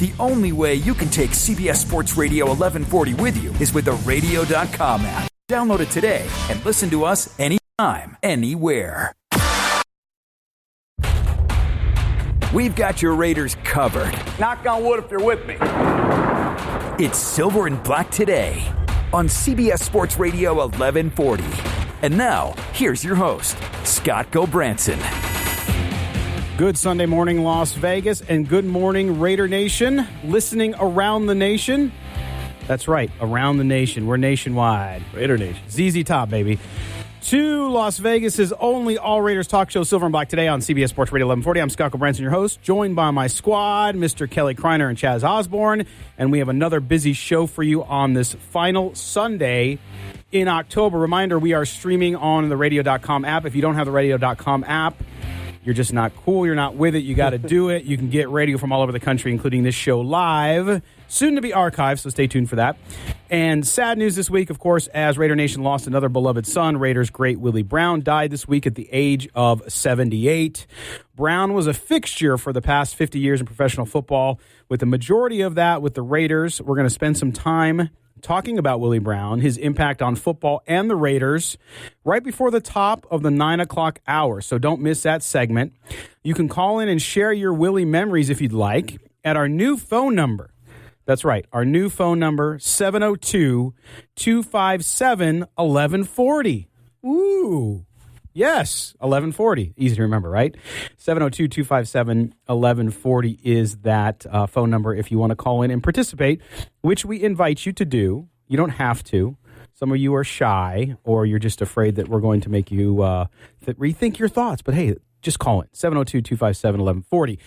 The only way you can take CBS Sports Radio 1140 with you is with the Radio.com app. Download it today and listen to us anytime, anywhere. We've got your Raiders covered. Knock on wood if you're with me. It's Silver and Black today on CBS Sports Radio 1140. And now, here's your host, Scott Gobranson. Good Sunday morning, Las Vegas, and good morning, Raider Nation. Listening around the nation. That's right, around the nation. We're nationwide. Raider Nation. ZZ Top, baby. To Las Vegas's only All Raiders talk show, Silver and Black today on CBS Sports Radio 1140. I'm Scott Gobranson, your host, joined by my squad, Mr. Kelly Kreiner and Chaz Osborne. And we have another busy show for you on this final Sunday in October. Reminder, we are streaming on the Radio.com app. If you don't have the Radio.com app, you're just not cool. You're not with it. You got to do it. You can get radio from all over the country, including this show live, soon to be archived, so stay tuned for that. And sad news this week, of course, as Raider Nation lost another beloved son. Raiders great Willie Brown died this week at the age of 78. Brown was a fixture for the past 50 years in professional football, with the majority of that with the Raiders. We're going to spend some time talking about Willie Brown, his impact on football and the Raiders, right before the top of the 9 o'clock hour. So don't miss that segment. You can call in and share your Willie memories if you'd like at our new phone number. That's right, our new phone number, 702-257-1140. Ooh, yes, 1140. Easy to remember, right? 702-257-1140 is that phone number if you want to call in and participate, which we invite you to do. You don't have to. Some of you are shy, or you're just afraid that we're going to make you rethink your thoughts. But hey, just call it, 702-257-1140.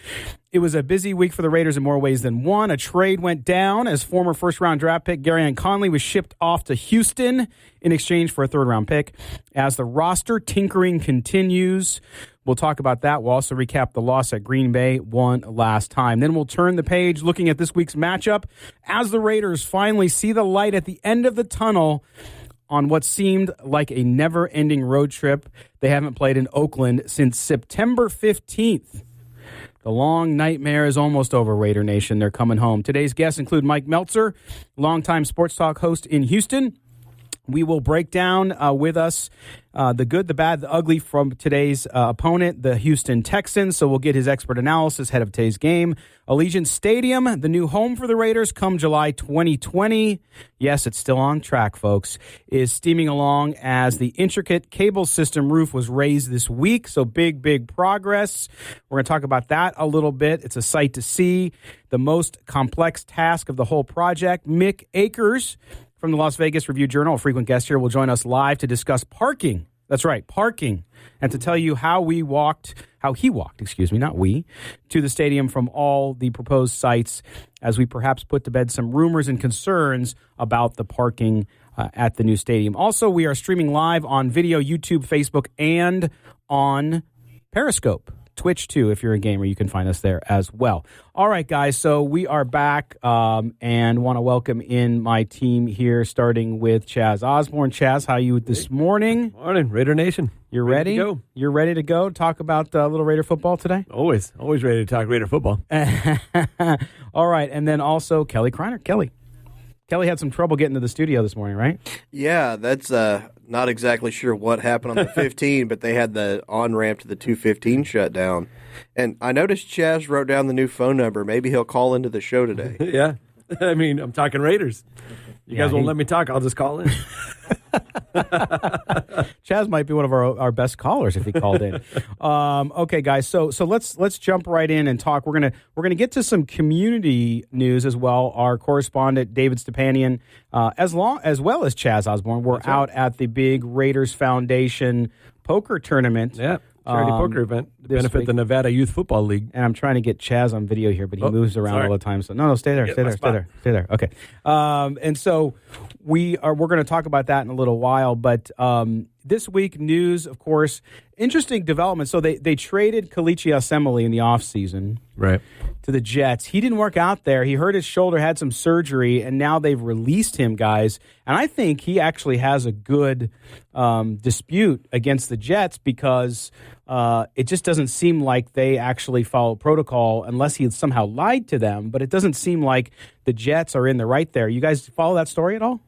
It was a busy week for the Raiders in more ways than one. A trade went down as former first-round draft pick Gary Conley was shipped off to Houston in exchange for a third-round pick. As the roster tinkering continues, we'll talk about that. We'll also recap the loss at Green Bay one last time. Then we'll turn the page looking at this week's matchup as the Raiders finally see the light at the end of the tunnel on what seemed like a never-ending road trip. They haven't played in Oakland since September 15th. The long nightmare is almost over, Raider Nation. They're coming home. Today's guests include Mike Meltser, longtime sports talk host in Houston. We will break down with us the good, the bad, the ugly from today's opponent, the Houston Texans. So we'll get his expert analysis ahead of today's game. Allegiant Stadium, the new home for the Raiders come July 2020. Yes, it's still on track, folks. Is steaming along as the intricate cable system roof was raised this week. So big progress. We're going to talk about that a little bit. It's a sight to see. The most complex task of the whole project. Mick Akers from the Las Vegas Review-Journal, a frequent guest here, will join us live to discuss parking. That's right, parking. And to tell you how he walked, not we, to the stadium from all the proposed sites as we perhaps put to bed some rumors and concerns about the parking at the new stadium. Also, we are streaming live on video, YouTube, Facebook, and on Periscope. Twitch, too, if you're a gamer, you can find us there as well. All right, guys, so we are back and want to welcome in my team here, starting with Chaz Osborne. Chaz, how are you this morning? Morning, Raider Nation. You're ready? To go. You're ready to go? Talk about Little Raider football today? Always ready to talk Raider football. All right, and then also Kelly Kreiner. Kelly had some trouble getting to the studio this morning, right? Yeah, that's not exactly sure what happened on the 15, but they had the on-ramp to the 215 shut down. And I noticed Chaz wrote down the new phone number. Maybe he'll call into the show today. Yeah. I mean, I'm talking Raiders. You guys won't let me talk. I'll just call in. Chaz might be one of our best callers if he called in. Okay, guys. So let's jump right in and talk. We're gonna get to some community news as well. Our correspondent David Stepanian, as well as Chaz Osborne, we're out at the big Raiders Foundation poker tournament. Yeah. Charity poker event to benefit the Nevada Youth Football League. And I'm trying to get Chaz on video here, but he moves around all the time. So no, stay there. Okay. And so we're going to talk about that in a little while. But this week, news, of course, interesting development. So they traded Kalichi Asemele in the offseason to the Jets. He didn't work out there. He hurt his shoulder, had some surgery, and now they've released him, guys. And I think he actually has a good dispute against the Jets because it just doesn't seem like they actually follow protocol unless he somehow lied to them. But it doesn't seem like the Jets are in the right there. You guys follow that story at all?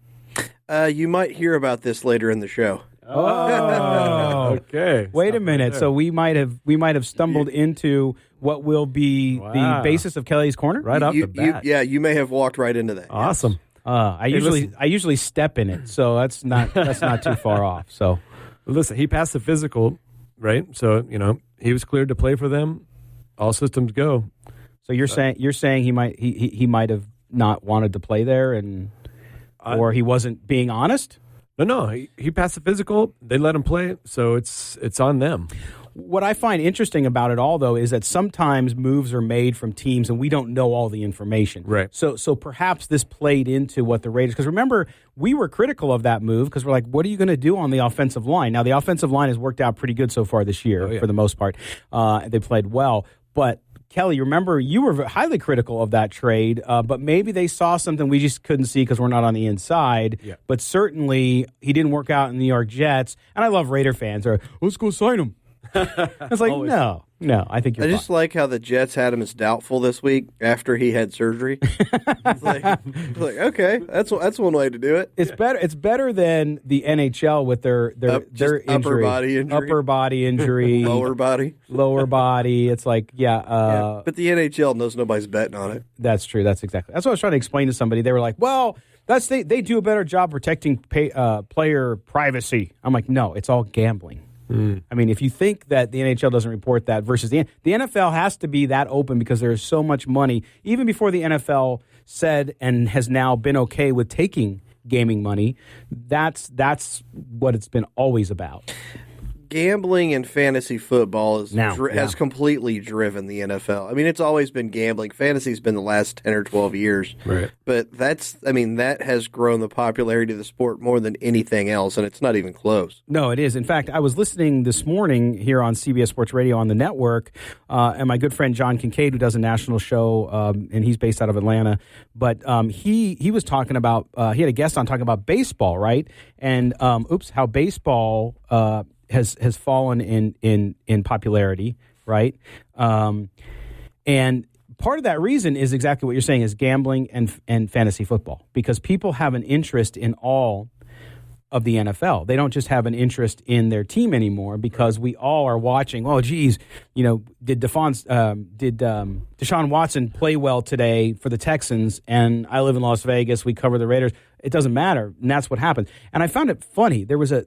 You might hear about this later in the show. Oh, okay. Wait a minute. So we might have stumbled into what will be the basis of Kelly's Corner right off the bat. You may have walked right into that. Awesome. I usually step in it, so that's not too far off. So listen, he passed the physical, right? So he was cleared to play for them. All systems go. So you're saying he might have not wanted to play there, or he wasn't being honest? No, he passed the physical. They let him play, so it's on them. What I find interesting about it all, though, is that sometimes moves are made from teams, and we don't know all the information. Right. So perhaps this played into what the Raiders. Because remember, we were critical of that move because we're like, what are you going to do on the offensive line? Now the offensive line has worked out pretty good so far this year for the most part. They played well, but. Kelly, remember you were highly critical of that trade, but maybe they saw something we just couldn't see because we're not on the inside. Yeah. But certainly he didn't work out in the New York Jets. And I love Raider fans. Let's go sign him. It's like, no, I think you're I just like how the Jets had him as doubtful this week after he had surgery. It's like, okay, that's one way to do it. It's better than the NHL with their injury. Upper body injury, lower body. It's like, but the NHL knows nobody's betting on it. That's true. That's what I was trying to explain to somebody. They were like, well, they do a better job protecting player privacy. I'm like, no, it's all gambling. I mean, if you think that the NHL doesn't report that versus the NFL has to be that open because there's so much money. Even before the NFL said and has now been okay with taking gaming money, that's what it's been always about. Gambling in fantasy football has completely driven the NFL. I mean, it's always been gambling. Fantasy's been the last 10 or 12 years. Right. But that has grown the popularity of the sport more than anything else, and it's not even close. No, it is. In fact, I was listening this morning here on CBS Sports Radio on the network, and my good friend John Kincaid, who does a national show, and he's based out of Atlanta, but he was talking about, he had a guest on talking about baseball, right? And, how baseball has fallen in popularity, right? And part of that reason is exactly what you're saying, is gambling and fantasy football, because people have an interest in all of the NFL. They don't just have an interest in their team anymore because we all are watching, oh, geez, did Deshaun Watson play well today for the Texans? And I live in Las Vegas. We cover the Raiders. It doesn't matter. And that's what happened. And I found it funny. There was an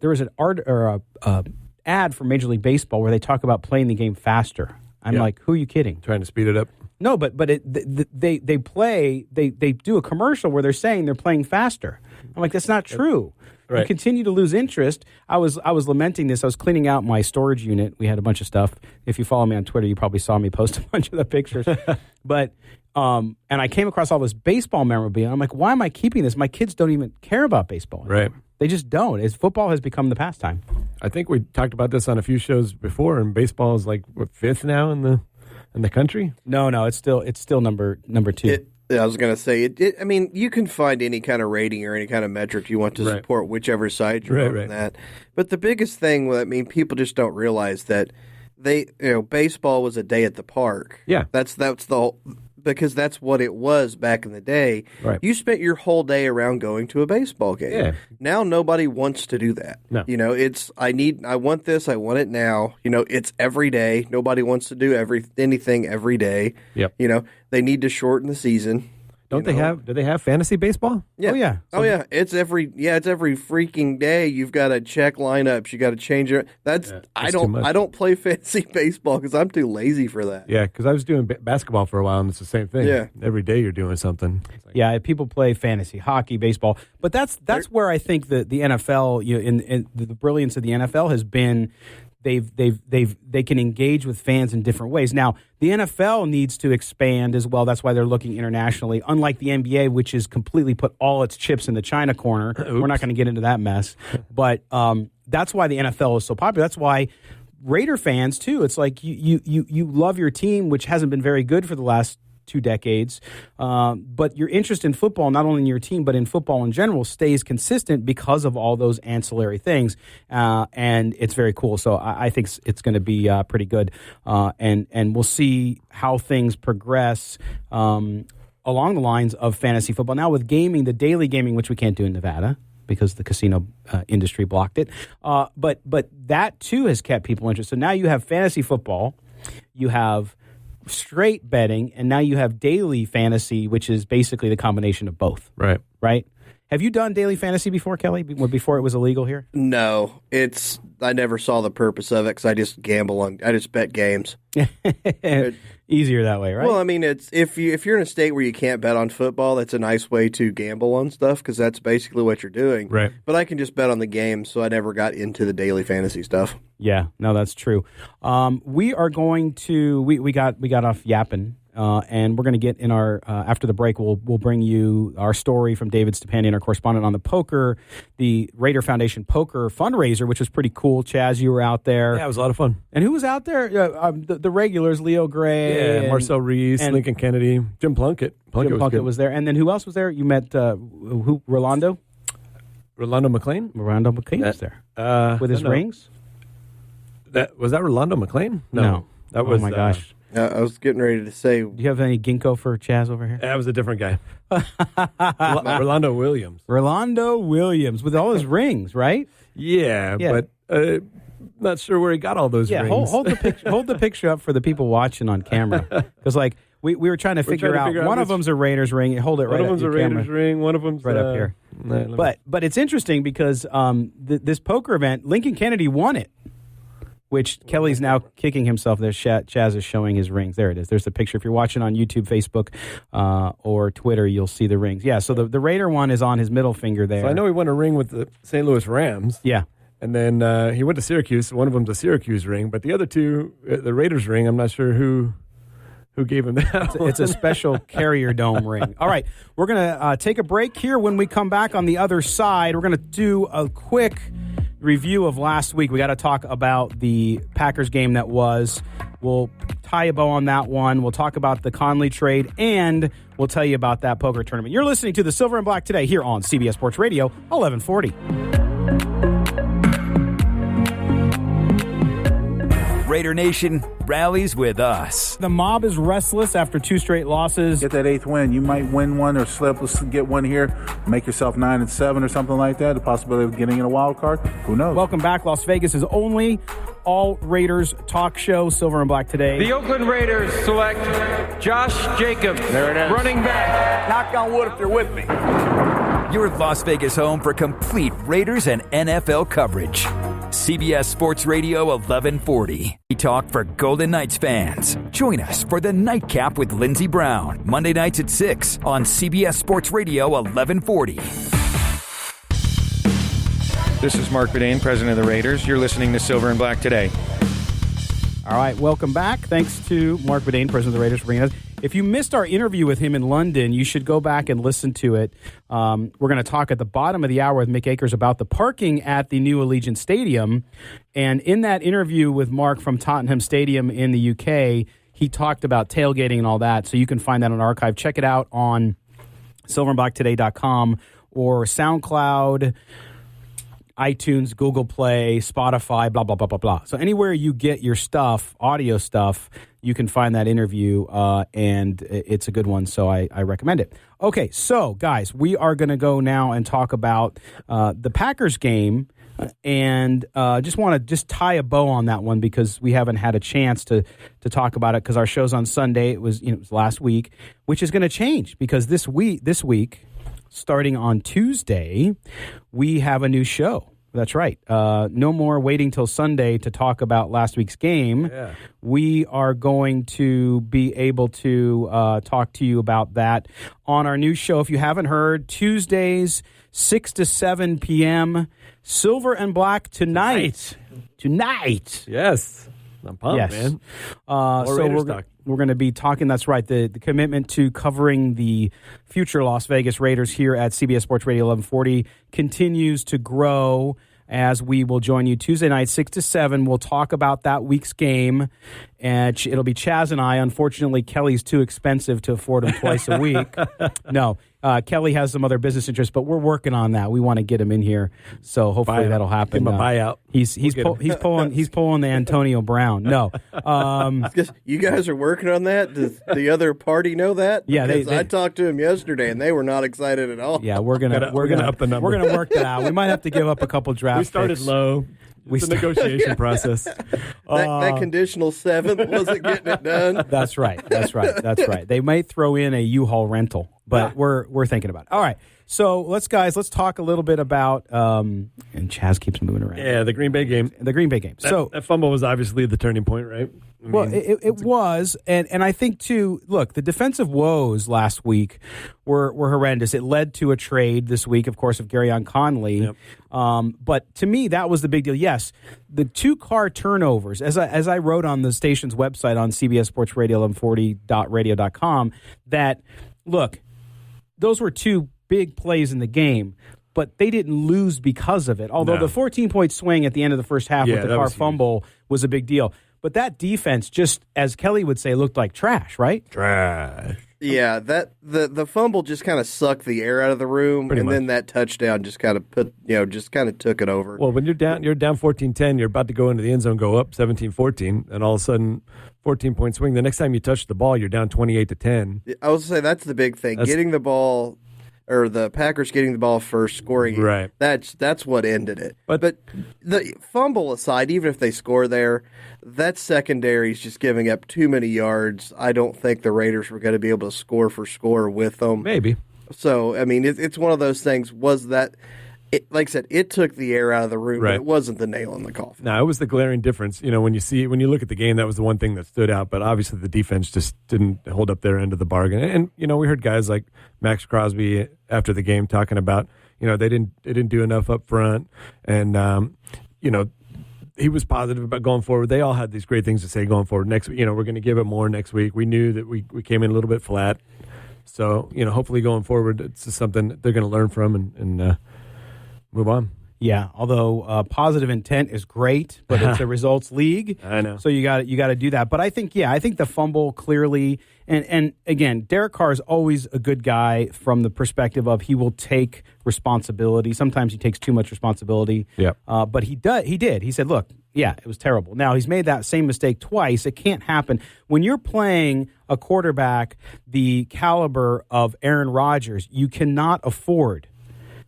ad for Major League Baseball where they talk about playing the game faster. I'm like, who are you kidding? Trying to speed it up. No, but they do a commercial where they're saying they're playing faster. I'm like, that's not true. Right. You continue to lose interest. I was lamenting this. I was cleaning out my storage unit. We had a bunch of stuff. If you follow me on Twitter, you probably saw me post a bunch of the pictures. But and I came across all this baseball memorabilia. I'm like, why am I keeping this? My kids don't even care about baseball anymore. Right. They just don't. Football has become the pastime. I think we talked about this on a few shows before, and baseball is like fifth now in the country. No, it's still number two. I was going to say, I mean, you can find any kind of rating or any kind of metric you want to support whichever side you're on that. But the biggest thing, people just don't realize that baseball was a day at the park. Yeah, that's the whole, because that's what it was back in the day. Right. You spent your whole day around going to a baseball game. Yeah. Now nobody wants to do that. No. It's I want this, I want it now. It's every day. Nobody wants to do anything every day. Yep. They need to shorten the season. Do they have fantasy baseball? Yeah. Oh yeah. It's every freaking day. You've got to check lineups. You got to change it. I don't play fantasy baseball because I'm too lazy for that. Yeah, because I was doing basketball for a while, and it's the same thing. Yeah. Every day you're doing something. Yeah, people play fantasy hockey, baseball, but that's where I think the NFL, in the brilliance of the NFL has been. They can engage with fans in different ways. Now, the NFL needs to expand as well. That's why they're looking internationally. Unlike the NBA, which has completely put all its chips in the China corner. We're not going to get into that mess. But that's why the NFL is so popular. That's why Raider fans, too, it's like you love your team, which hasn't been very good for the last 2 decades, but your interest in football, not only in your team, but in football in general, stays consistent because of all those ancillary things, and it's very cool. So I think it's going to be pretty good, and we'll see how things progress along the lines of fantasy football. Now with gaming, the daily gaming, which we can't do in Nevada, because the casino industry blocked it. But that, too, has kept people interested. So now you have fantasy football, you have straight betting, and now you have daily fantasy, which is basically the combination of both. Right? Have you done daily fantasy before, Kelly, before it was illegal here? No. I never saw the purpose of it because I just gamble I just bet games. Easier that way, right? Well, I mean, if you're in a state where you can't bet on football, that's a nice way to gamble on stuff because that's basically what you're doing. Right. But I can just bet on the game, so I never got into the daily fantasy stuff. Yeah, no, that's true. We are going to we got off yapping. And we're going to get in our after the break. We'll bring you our story from David Stepanian, our correspondent on the Raider Foundation poker fundraiser, which was pretty cool. Chaz, you were out there. Yeah, it was a lot of fun. And who was out there? The regulars: Leo Gray, Marcel Reese, Lincoln Kennedy, Jim Plunkett. Plunkett was there, and then who else was there? You met Rolando McClain. Rolando McClain was there with his rings. Was that Rolando McClain? No. That was. Oh my gosh. I was getting ready to say. Do you have any ginkgo for Chaz over here? That was a different guy. Rolando Williams. Rolando Williams with all his rings, right? Yeah. But not sure where he got all those rings. Yeah, hold the picture up for the people watching on camera. Because, we were trying to figure out one of them's a Raiders ring. Hold it right up. One of them's a Raiders ring. One of them's right up here. But it's interesting because this poker event, Lincoln Kennedy won it. Which Kelly's now kicking himself. There, Chaz is showing his rings. There it is. There's the picture. If you're watching on YouTube, Facebook, or Twitter, you'll see the rings. Yeah, so the Raider one is on his middle finger there. So I know he won a ring with the St. Louis Rams. Yeah. And then he went to Syracuse. One of them's a Syracuse ring. But the other two, the Raiders ring, I'm not sure who gave him that. It's a special Carrier Dome ring. All right, we're going to take a break here. When we come back on the other side, we're going to do a quick review of last week. We got to talk about the Packers game that was. We'll tie a bow on that one. We'll talk about the Conley trade, and we'll tell you about that poker tournament. You're listening to the Silver and Black today here on CBS Sports Radio 1140. Raider Nation rallies with us. The mob is restless after 2 straight losses. Get that 8th win. You might win one or slip. Let's get one here. Make yourself 9-7 or something like that. The possibility of getting in a wild card. Who knows? Welcome back. Las Vegas' only all Raiders talk show, Silver and Black today. The Oakland Raiders select Josh Jacobs, There it is. running back. Knock on wood if you're with me. Your Las Vegas home for complete Raiders and NFL coverage. CBS Sports Radio 1140. We talk for Golden Knights fans. Join us for the Nightcap with Lindsey Brown. Monday nights at 6 on CBS Sports Radio 1140. This is Mark Bedane, president of the Raiders. You're listening to Silver and Black today. All right, welcome back. Thanks to Mark Bedane, president of the Raiders, for bringing us. If you missed our interview with him in London, you should go back and listen to it. We're going to talk at the bottom of the hour with Mick Akers about the parking at the new Allegiant Stadium. And in that interview with Mark from Tottenham Stadium in the UK, he talked about tailgating and all that. So you can find that on archive. Check it out on silverandblacktoday.com or SoundCloud, iTunes, Google Play, Spotify, blah, blah, blah, blah, blah. So anywhere you get your stuff, audio stuff, you can find that interview, and it's a good one, so I recommend it. Okay, so, guys, we are going to go now and talk about the Packers game, and just want to tie a bow on that one because we haven't had a chance to talk about it because our show's on Sunday. It was last week, which is going to change because this week, starting on Tuesday, we have a new show. That's right. No more waiting till Sunday to talk about last week's game. Yeah. We are going to be able to talk to you about that on our new show. If you haven't heard, Tuesdays, 6 to 7 p.m., Silver and Black tonight. Yes. I'm pumped, man. So we're going to be talking, that's right, the commitment to covering the future Las Vegas Raiders here at CBS Sports Radio 1140 continues to grow. as we will join you Tuesday night, 6 to 7. We'll talk about that week's game, and it'll be Chaz and I. Unfortunately, Kelly's too expensive to afford him twice a week. No, Kelly has some other business interests, but we're working on that. We want to get him in here, so hopefully that'll happen. Give him a buyout. He's pulling the Antonio Brown. No, you guys are working on that. Does the other party know that? Yeah, I talked to him yesterday, and they were not excited at all. Yeah, we're gonna up the number. We're gonna work that out. We might have to give up a couple draft. We started picks. low. It's a negotiation process. That conditional 7th wasn't getting it done. That's right. They might throw in a U-Haul rental, but we're thinking about it. All right. So let's talk a little bit about and Chaz keeps moving around. Yeah, the Green Bay game. That fumble was obviously the turning point, right? It was, and I think too. Look, the defensive woes last week were horrendous. It led to a trade this week, of course, of Garyon Conley. Yep. But to me, that was the big deal. Yes, the 2 car turnovers, as I wrote on the station's website on CBS Sports Radio 1140.radio.com, that look, those were 2 big plays in the game, but they didn't lose because of it. Although the 14-point swing at the end of the first half with the car fumble was a big deal. But that defense, just as Kelly would say, looked like trash, right? Trash. Yeah, that the fumble just kind of sucked the air out of the room, then that touchdown just kind of took it over. Well, when you're down 14-10, you're about to go into the end zone, go up 17-14, and all of a sudden 14-point swing. The next time you touch the ball, you're down 28-10. I was say that's the big thing. Getting the ball, or the Packers getting the ball first, scoring it. Right. That's what ended it. But the fumble aside, even if they score there, that secondary is just giving up too many yards. I don't think the Raiders were going to be able to score for score with them. Maybe. So, I mean, it's one of those things. Like I said, it took the air out of the room, but it wasn't the nail in the coffin. No, it was the glaring difference. When you look at the game, that was the one thing that stood out. But obviously, the defense just didn't hold up their end of the bargain. And we heard guys like Max Crosby after the game talking about they didn't do enough up front, and he was positive about going forward. They all had these great things to say going forward. Next, we're going to give it more next week. We knew that we came in a little bit flat, so hopefully going forward, it's just something that they're going to learn from and move on. Yeah, although positive intent is great, but it's a results league. I know. So you got to do that. But I think the fumble clearly, and again, Derek Carr is always a good guy from the perspective of he will take responsibility. Sometimes he takes too much responsibility. Yeah. But he did. He said, look, yeah, it was terrible. Now, he's made that same mistake twice. It can't happen. When you're playing a quarterback the caliber of Aaron Rodgers, you cannot afford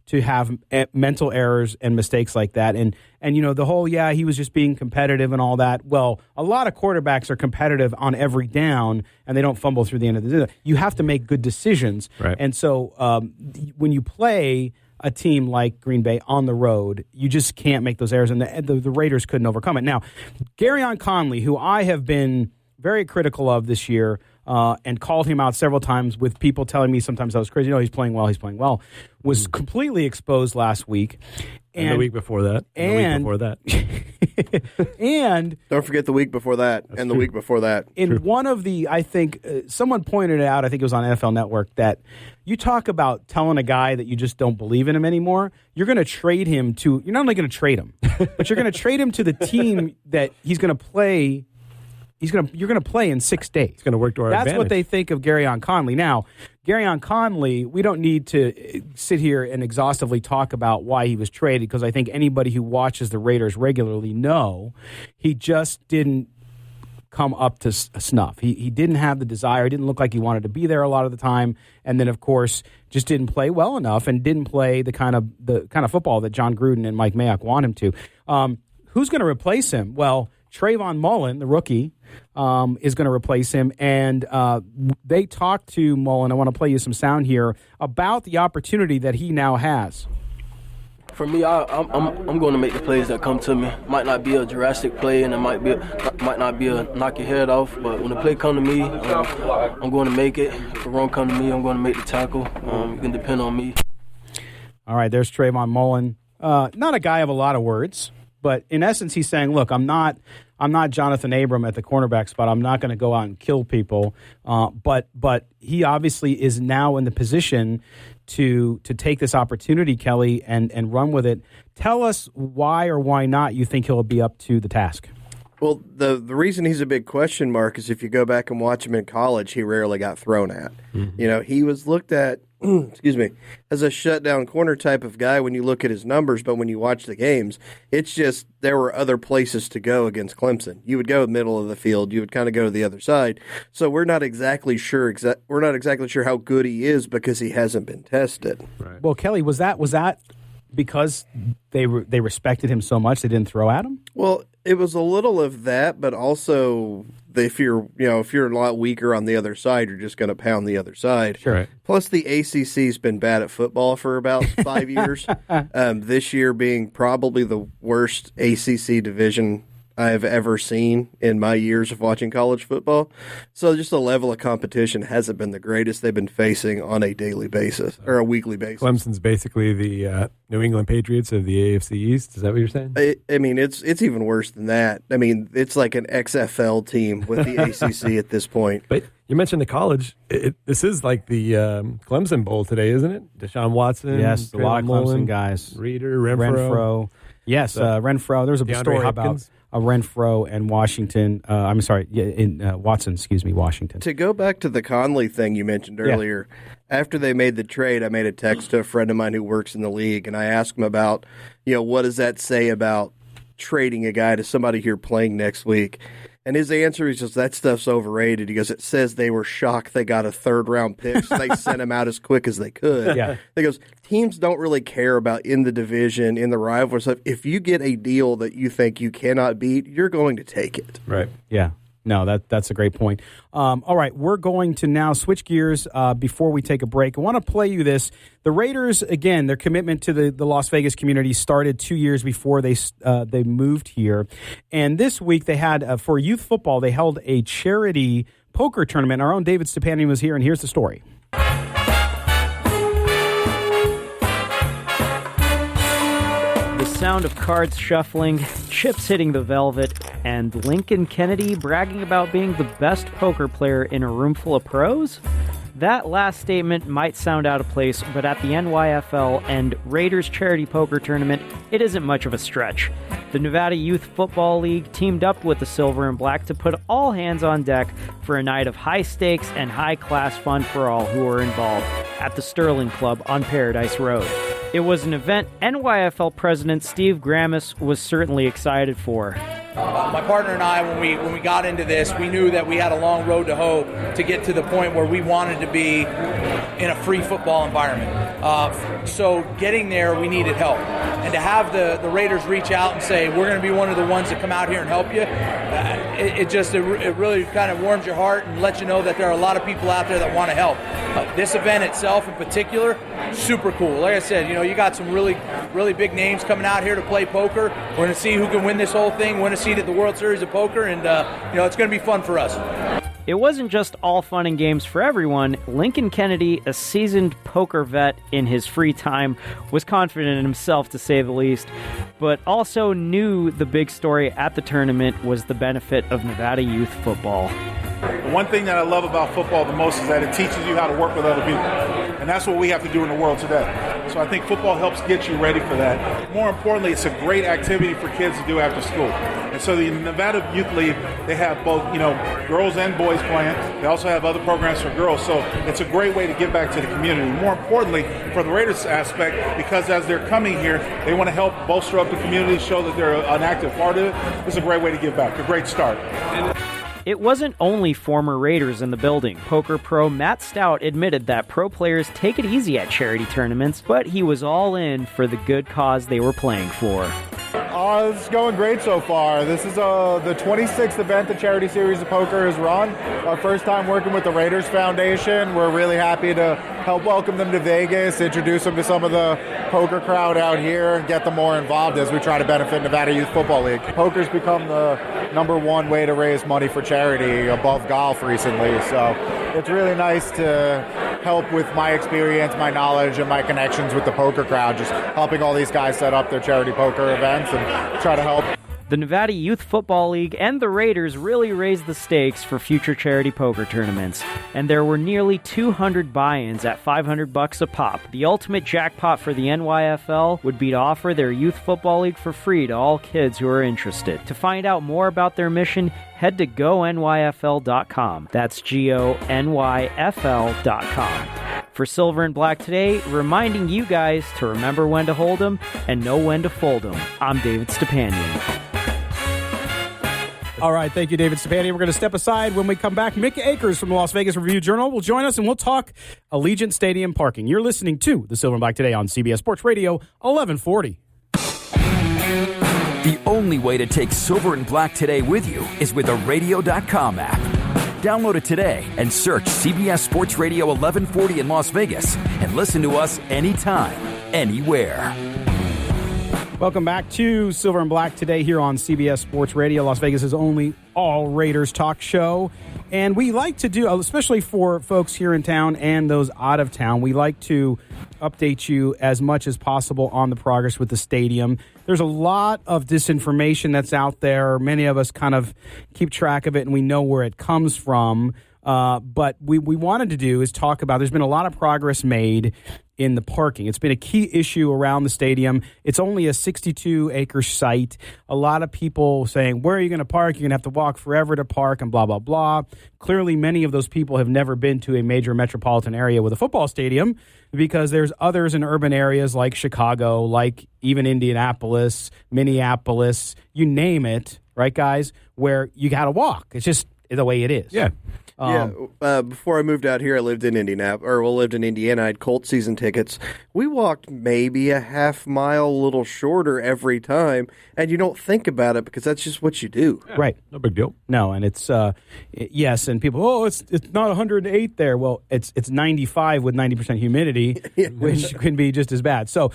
to have mental errors and mistakes like that. And the whole, he was just being competitive and all that. Well, a lot of quarterbacks are competitive on every down, and they don't fumble through the end of the day. You have to make good decisions. Right. And so when you play a team like Green Bay on the road, you just can't make those errors, and the Raiders couldn't overcome it. Now, Garyon Conley, who I have been very critical of this year, and called him out several times with people telling me sometimes I was crazy. He's playing well, was completely exposed last week. And the week before that. And don't forget the week before that. That's and true. The week before that. In one of the, I think, someone pointed it out, I think it was on NFL Network, that you talk about telling a guy that you just don't believe in him anymore. You're going to trade him to, you're not only going to trade him, but you're going to trade him to the team that he's going to play. You're going to play in 6 days. It's going to work to our advantage. That's what they think of Garyon Conley. Now, Garyon Conley, we don't need to sit here and exhaustively talk about why he was traded, because I think anybody who watches the Raiders regularly know he just didn't come up to snuff. He didn't have the desire. He didn't look like he wanted to be there a lot of the time. And then, of course, just didn't play well enough and didn't play the kind of football that John Gruden and Mike Mayock want him to. Who's going to replace him? Well, Trayvon Mullen, the rookie, is going to replace him. And they talked to Mullen. I want to play you some sound here about the opportunity that he now has. For me, I'm going to make the plays that come to me. Might not be a drastic play, and it might not be a knock your head off. But when the play come to me, I'm going to make it. If the run come to me, I'm going to make the tackle. You can depend on me. All right, there's Trayvon Mullen. Not a guy of a lot of words, but in essence, he's saying, "Look, I'm not I'm not Jonathan Abram at the cornerback spot. I'm not going to go out and kill people. But he obviously is now in the position to take this opportunity, Kelly, and run with it. Tell us why or why not you think he'll be up to the task. Well, the reason he's a big question mark is if you go back and watch him in college, he rarely got thrown at. Mm-hmm. He was looked at, as a shutdown corner type of guy when you look at his numbers, but when you watch the games, it's just there were other places to go against Clemson. You would go middle of the field, you would kind of go to the other side. So we're not exactly sure how good he is because he hasn't been tested. Right. Well, Kelly, was that because they respected him so much they didn't throw at him? Well, it was a little of that, but also if you're a lot weaker on the other side, you're just going to pound the other side. Sure. Right. Plus, the ACC's been bad at football for about 5 years. This year being probably the worst ACC division I've ever seen in my years of watching college football. So just the level of competition hasn't been the greatest they've been facing on a daily basis or a weekly basis. Clemson's basically the New England Patriots of the AFC East. Is that what you're saying? I mean, it's even worse than that. I mean, it's like an XFL team with the ACC at this point. But you mentioned the college. This is like the Clemson Bowl today, isn't it? Deshaun Watson. Yes, a lot of Clemson guys. Reeder, Renfro. Yes, Renfro. There's a story Hopkins. about Renfro and Washington. Watson, Washington. To go back to the Conley thing you mentioned earlier, after they made the trade, I made a text to a friend of mine who works in the league, and I asked him about, what does that say about trading a guy to somebody here playing next week? And his answer is just, that stuff's overrated. He goes, it says they were shocked they got a third-round pick, so they sent him out as quick as they could. Yeah. He goes, teams don't really care about in the division, in the rivalry stuff. If you get a deal that you think you cannot beat, you're going to take it. Right. Yeah. No, that's a great point. All right, we're going to now switch gears before we take a break. I want to play you this. The Raiders, again, their commitment to the Las Vegas community started 2 years before they moved here. And this week they had, for youth football, they held a charity poker tournament. Our own David Stepanian was here, and here's the story. The sound of cards shuffling, chips hitting the velvet, and Lincoln Kennedy bragging about being the best poker player in a room full of pros? That last statement might sound out of place, but at the NYFL and Raiders Charity Poker Tournament, it isn't much of a stretch. The Nevada Youth Football League teamed up with the Silver and Black to put all hands on deck for a night of high stakes and high-class fun for all who are involved at the Sterling Club on Paradise Road. It was an event NYFL President Steve Grammis was certainly excited for. My partner and I, when we got into this, we knew that we had a long road to hoe to get to the point where we wanted to be in a free football environment. So getting there, we needed help. And to have the Raiders reach out and say, we're going to be one of the ones that come out here and help you, it really kind of warms your heart and lets you know that there are a lot of people out there that want to help. This event itself in particular, super cool. Like I said, you got some really, really big names coming out here to play poker. We're going to see who can win this whole thing, win a seat at the World Series of Poker, and it's going to be fun for us. It wasn't just all fun and games for everyone. Lincoln Kennedy, a seasoned poker vet in his free time, was confident in himself, to say the least, but also knew the big story at the tournament was the benefit of Nevada youth football. The one thing that I love about football the most is that it teaches you how to work with other people. And that's what we have to do in the world today. So I think football helps get you ready for that. More importantly, it's a great activity for kids to do after school. And so the Nevada Youth League, they have both, girls and boys playing. They also have other programs for girls. So it's a great way to give back to the community. More importantly, for the Raiders aspect, because as they're coming here, they want to help bolster up the community, show that they're an active part of it. It's a great way to give back. A great start. It wasn't only former Raiders in the building. Poker pro Matt Stout admitted that pro players take it easy at charity tournaments, but he was all in for the good cause they were playing for. It's going great so far. This is the 26th event the Charity Series of Poker has run. Our first time working with the Raiders Foundation. We're really happy to help welcome them to Vegas, introduce them to some of the poker crowd out here, and get them more involved as we try to benefit Nevada Youth Football League. Poker's become the number one way to raise money for charity above golf recently, so it's really nice to help with my experience, my knowledge, and my connections with the poker crowd, just helping all these guys set up their charity poker events and try to help. The Nevada Youth Football League and the Raiders really raised the stakes for future charity poker tournaments, and there were nearly 200 buy-ins at $500 a pop. The ultimate jackpot for the NYFL would be to offer their Youth Football League for free to all kids who are interested. To find out more about their mission, head to GoNYFL.com. That's GoNYFL.com. For Silver and Black Today, reminding you guys to remember when to hold 'em and know when to fold 'em. I'm David Stepanian. All right, thank you, David Stepanian. We're going to step aside. When we come back, Mick Akers from the Las Vegas Review-Journal will join us, and we'll talk Allegiant Stadium parking. You're listening to the Silver and Black Today on CBS Sports Radio, 1140. The only way to take Silver and Black Today with you is with a radio.com app. Download it today and search CBS Sports Radio 1140 in Las Vegas and listen to us anytime, anywhere. Welcome back to Silver and Black Today here on CBS Sports Radio, Las Vegas's only all Raiders talk show. And we like to do, especially for folks here in town and those out of town, we like to update you as much as possible on the progress with the stadium. There's a lot of disinformation that's out there. Many of us kind of keep track of it, and we know where it comes from. But we wanted to do is talk about, there's been a lot of progress made in the parking. It's been a key issue around the stadium. It's only a 62-acre site. A lot of people saying, where are you going to park? You're going to have to walk forever to park and blah, blah, blah. Clearly, many of those people have never been to a major metropolitan area with a football stadium, because there's others in urban areas like Chicago, like even Indianapolis, Minneapolis, you name it, right, guys, where you got to walk. It's just the way it is. Yeah. Before I moved out here, I lived in lived in Indiana. I had Colts season tickets. We walked maybe a half mile, a little shorter every time, and you don't think about it because that's just what you do. Yeah, right. No big deal. No, and it's yes, and people, it's not 108 there. Well, it's 95 with 90% humidity, which can be just as bad. So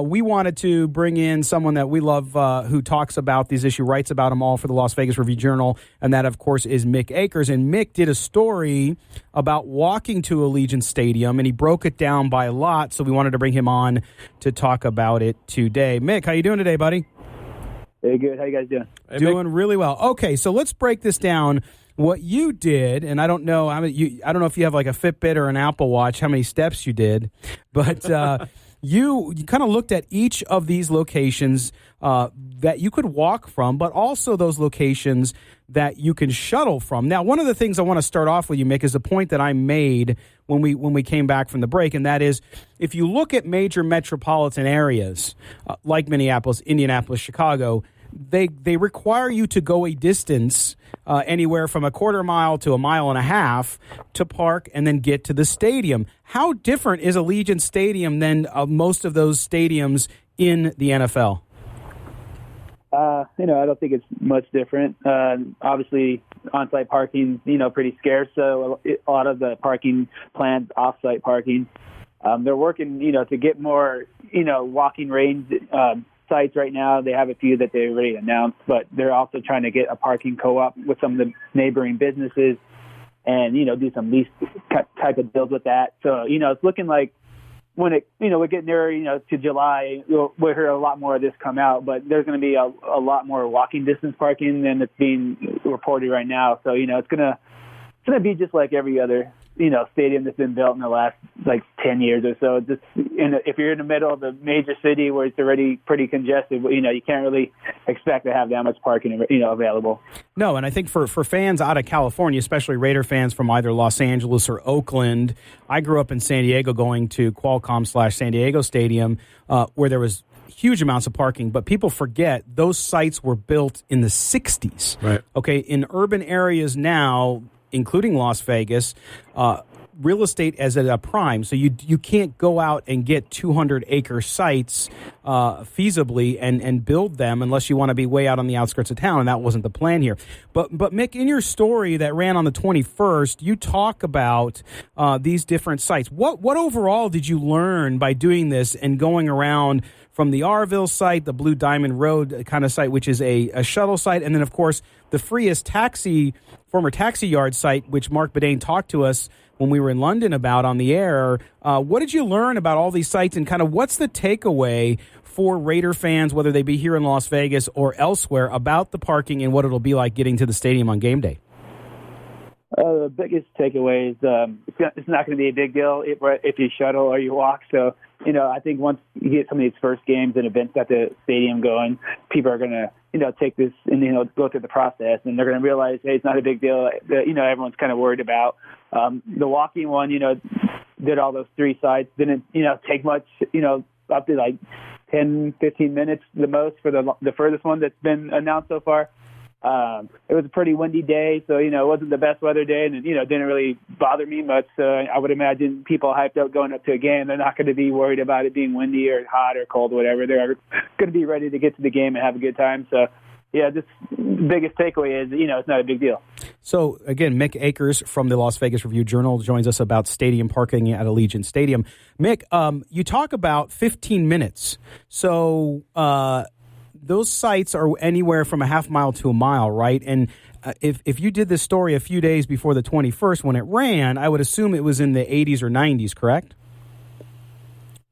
we wanted to bring in someone that we love, who talks about these issues, writes about them all for the Las Vegas Review-Journal, and that, of course, is Mick Akers. And Mick did a story about walking to Allegiant Stadium, and he broke it down by a lot, so we wanted to bring him on to talk about it today. Mick, how you doing today, buddy? Hey, good. How you guys doing? Doing really well. Okay, so let's break this down. What you did, and I don't know if you have like a Fitbit or an Apple Watch, how many steps you did, but you kind of looked at each of these locations that you could walk from, but also those locations that you can shuttle from. Now, one of the things I want to start off with you, Mick, is the point that I made when we came back from the break, and that is, if you look at major metropolitan areas like Minneapolis, Indianapolis, Chicago, they require you to go a distance anywhere from a quarter mile to a mile and a half to park and then get to the stadium. How different is Allegiant Stadium than most of those stadiums in the NFL? I don't think it's much different. Obviously, on-site parking, pretty scarce. So a lot of the parking plans, off-site parking. They're working, to get more, walking range sites right now. They have a few that they already announced, but they're also trying to get a parking co-op with some of the neighboring businesses and, do some lease type of deals with that. So, it's looking like when we get nearer, to July, we'll hear a lot more of this come out, but there's going to be a lot more walking distance parking than it's being reported right now. So, it's going to be just like every other, stadium that's been built in the last 10 years or so. Just if you're in the middle of a major city where it's already pretty congested, you can't really expect to have that much parking, available. No, and I think for fans out of California, especially Raider fans from either Los Angeles or Oakland, I grew up in San Diego going to Qualcomm/San Diego Stadium, where there was huge amounts of parking, but people forget those sites were built in the 60s. Right. Okay, in urban areas now, including Las Vegas, real estate is at a prime, so you can't go out and get 200-acre sites feasibly and build them unless you want to be way out on the outskirts of town, and that wasn't the plan here. But Mick, in your story that ran on the 21st, you talk about these different sites. What overall did you learn by doing this and going around from the Arville site, the Blue Diamond Road kind of site, which is a shuttle site, and then, of course, the freest former taxi yard site, which Mark Bedane talked to us when we were in London about on the air. What did you learn about all these sites, and kind of what's the takeaway for Raider fans, whether they be here in Las Vegas or elsewhere, about the parking and what it'll be like getting to the stadium on game day? The biggest takeaway is it's not going to be a big deal if you shuttle or you walk. So, I think once you get some of these first games and events at the stadium going, people are going to, take this and, go through the process, and they're going to realize, hey, it's not a big deal that, everyone's kind of worried about. The walking one, did all those 3 sites, didn't, take much, up to like 10, 15 minutes the most for the furthest one that's been announced so far. It was a pretty windy day, so, it wasn't the best weather day, and, it didn't really bother me much. So I would imagine people hyped up going up to a game, they're not going to be worried about it being windy or hot or cold, whatever. They're going to be ready to get to the game and have a good time. So, yeah, the biggest takeaway is, it's not a big deal. So, again, Mick Akers from the Las Vegas Review-Journal joins us about stadium parking at Allegiant Stadium. Mick, you talk about 15 minutes. So, those sites are anywhere from a half mile to a mile, right? And if you did this story a few days before the 21st when it ran, I would assume it was in the 80s or 90s, correct?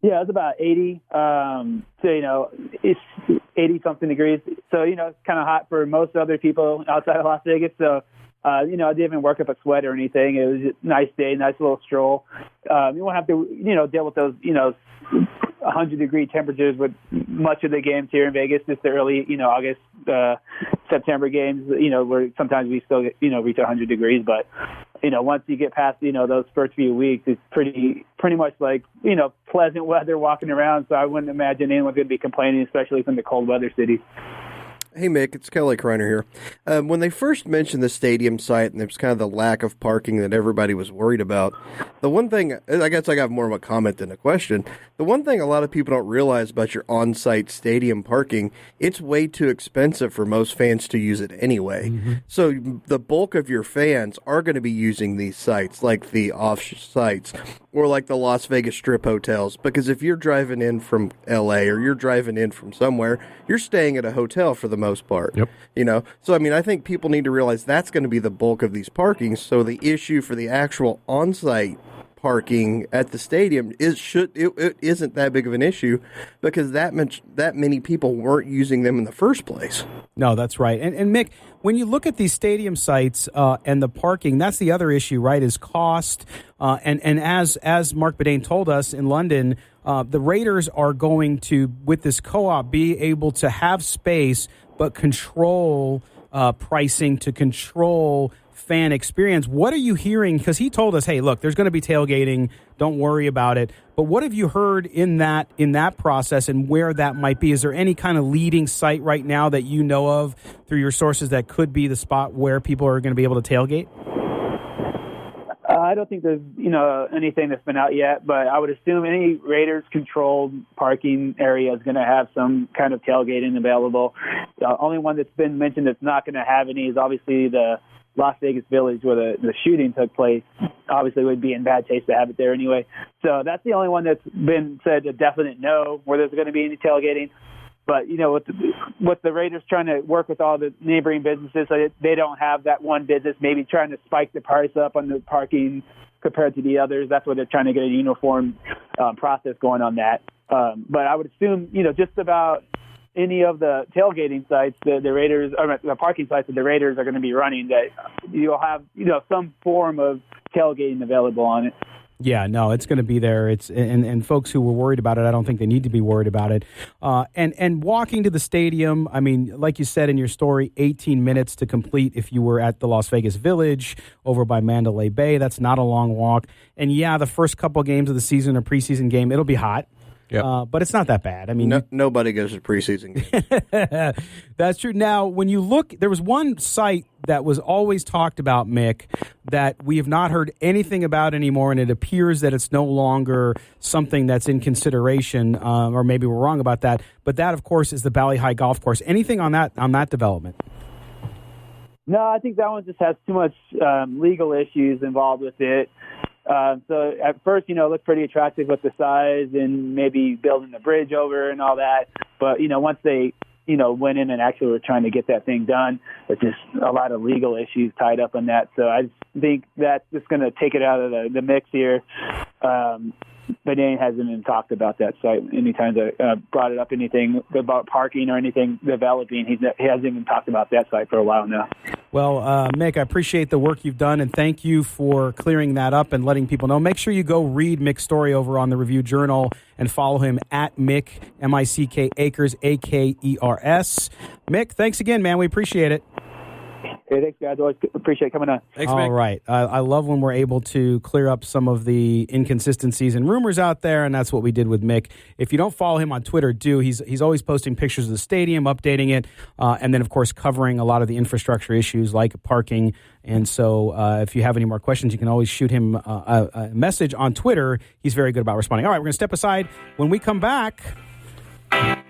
Yeah, it was about 80. So, it's 80-something degrees. So, it's kind of hot for most other people outside of Las Vegas. So, I didn't even work up a sweat or anything. It was just a nice day, nice little stroll. You won't have to, deal with those, 100-degree temperatures with much of the games here in Vegas. Just the early, August, September games, where sometimes we still, reach 100 degrees. But, once you get past, those first few weeks, it's pretty much like, pleasant weather walking around. So I wouldn't imagine anyone's going to be complaining, especially from the cold weather cities. Hey, Mick, it's Kelly Kreiner here. When they first mentioned the stadium site and there was kind of the lack of parking that everybody was worried about, the one thing, I guess I got more of a comment than a question, the one thing a lot of people don't realize about your on-site stadium parking, it's way too expensive for most fans to use it anyway. Mm-hmm. So the bulk of your fans are going to be using these sites, like the off sites, or like the Las Vegas Strip hotels, because if you're driving in from L.A. or you're driving in from somewhere, you're staying at a hotel for the most part. Yep. So I think people need to realize that's going to be the bulk of these parkings. So the issue for the actual on-site parking at the stadium it isn't that big of an issue because that many people weren't using them in the first place. No, that's right. And Mick, when you look at these stadium sites and the parking, that's the other issue, right, is cost. And as Mark Bedane told us in London, the Raiders are going to, with this co-op, be able to have space but control pricing, to control fan experience. What are you hearing? Because he told us, hey, look, there's going to be tailgating. Don't worry about it. But what have you heard in that process and where that might be? Is there any kind of leading site right now that you know of through your sources that could be the spot where people are going to be able to tailgate? I don't think there's, anything that's been out yet, but I would assume any Raiders-controlled parking area is going to have some kind of tailgating available. The only one that's been mentioned that's not going to have any is obviously the Las Vegas Village where the shooting took place. Obviously, it would be in bad taste to have it there anyway. So that's the only one that's been said a definite no, where there's going to be any tailgating. But, with the Raiders trying to work with all the neighboring businesses, so they don't have that one business maybe trying to spike the price up on the parking compared to the others. That's why they're trying to get a uniform process going on that. But I would assume, just about any of the tailgating sites, the Raiders, or the parking sites that the Raiders are going to be running, that you'll have, some form of tailgating available on it. Yeah, no, it's going to be there. It's and folks who were worried about it, I don't think they need to be worried about it. And walking to the stadium, I mean, like you said in your story, 18 minutes to complete if you were at the Las Vegas Village over by Mandalay Bay. That's not a long walk. And yeah, the first couple games of the season, a preseason game, it'll be hot. Yep. But it's not that bad. I mean, nobody goes to preseason games. That's true. Now, when you look, there was one site that was always talked about, Mick, that we have not heard anything about anymore, and it appears that it's no longer something that's in consideration, or maybe we're wrong about that. But that, of course, is the Bali High Golf Course. Anything on that development? No, I think that one just has too much legal issues involved with it. So at first, it looked pretty attractive with the size and maybe building the bridge over and all that. But, once they, went in and actually were trying to get that thing done, it's just a lot of legal issues tied up in that. So I just think that's just going to take it out of the mix here. Bedane hasn't even talked about that site anytime I brought it up, anything about parking or anything developing. He hasn't even talked about that site for a while now. Well, Mick, I appreciate the work you've done, and thank you for clearing that up and letting people know. Make sure you go read Mick's story over on the Review-Journal and follow him at Mick, M-I-C-K, Akers, A-K-E-R-S. Mick, thanks again, man. We appreciate it. Hey, thanks, guys. Always appreciate coming on. Thanks, Mick. All right. I love when we're able to clear up some of the inconsistencies and rumors out there, and that's what we did with Mick. If you don't follow him on Twitter, do. He's always posting pictures of the stadium, updating it, and then, of course, covering a lot of the infrastructure issues like parking. And so if you have any more questions, you can always shoot him a message on Twitter. He's very good about responding. All right, we're going to step aside. When we come back,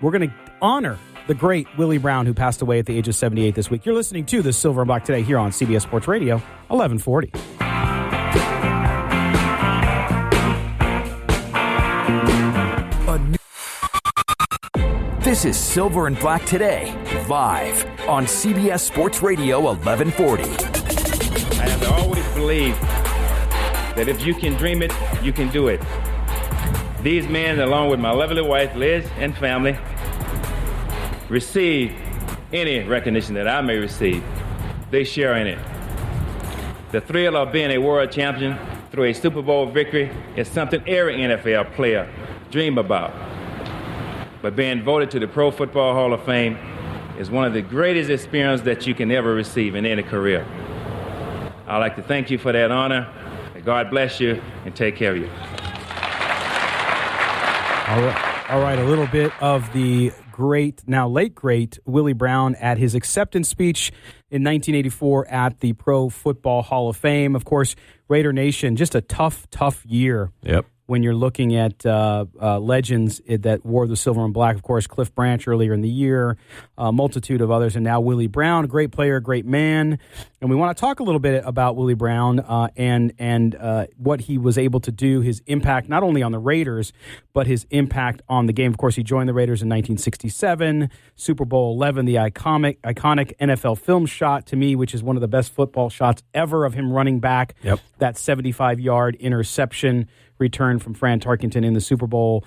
we're going to honor the great Willie Brown, who passed away at the age of 78 this week. You're listening to the Silver and Black Today here on CBS Sports Radio, 1140. This is Silver and Black Today, live on CBS Sports Radio 1140. I have always believed that if you can dream it, you can do it. These men, along with my lovely wife, Liz, and family, receive any recognition that I may receive. They share in it. The thrill of being a world champion through a Super Bowl victory is something every NFL player dreams about. But being voted to the Pro Football Hall of Fame is one of the greatest experiences that you can ever receive in any career. I'd like to thank you for that honor. God bless you, and take care of you. All right, a little bit of the great, now late great, Willie Brown at his acceptance speech in 1984 at the Pro Football Hall of Fame. Of course, Raider Nation, just a tough year. Yep. When you're looking at legends that wore the silver and black. Of course, Cliff Branch earlier in the year, a multitude of others, and now Willie Brown, a great player, great man. And we want to talk a little bit about Willie Brown and what he was able to do, his impact not only on the Raiders, but his impact on the game. Of course, he joined the Raiders in 1967, Super Bowl 11, the iconic NFL film shot to me, which is one of the best football shots ever of him running back. Yep. That 75-yard interception return from Fran Tarkenton in the Super Bowl,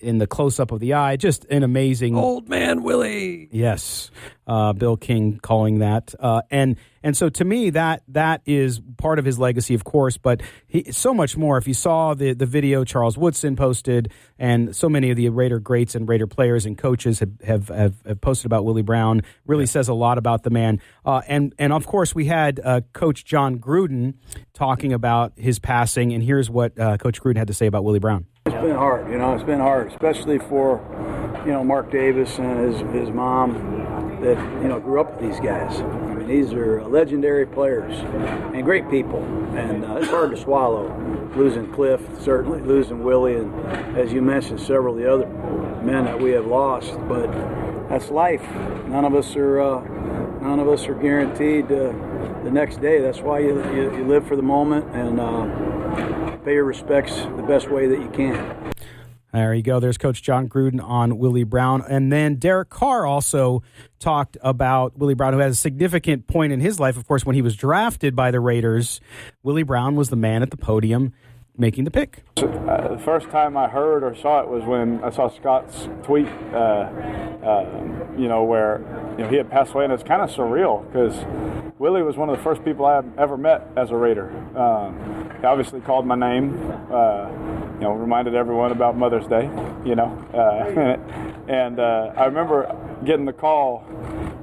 in the close-up of the eye. Just an amazing... Old man Willie. Yes. Bill King calling that. And so to me, that is part of his legacy, of course, but so much more. If you saw the video Charles Woodson posted, and so many of the Raider greats and Raider players and coaches have posted about Willie Brown, really says a lot about the man. And of course, we had Coach John Gruden talking about his passing, and here's what Coach Gruden had to say about Willie Brown. It's been hard, it's been hard, especially for, Mark Davis and his mom that, grew up with these guys. I mean, these are legendary players and great people, and it's hard to swallow. Losing Cliff, certainly losing Willie, and as you mentioned, several of the other men that we have lost, but that's life. None of us are guaranteed the next day. That's why you live for the moment and pay your respects the best way that you can. There you go. There's Coach John Gruden on Willie Brown. And then Derek Carr also talked about Willie Brown, who has a significant point in his life. Of course, when he was drafted by the Raiders, Willie Brown was the man at the podium making the pick. The first time I heard or saw it was when I saw Scott's tweet, where he had passed away, and it's kind of surreal because Willie was one of the first people I ever met as a Raider. He obviously called my name, reminded everyone about Mother's Day, and I remember getting the call,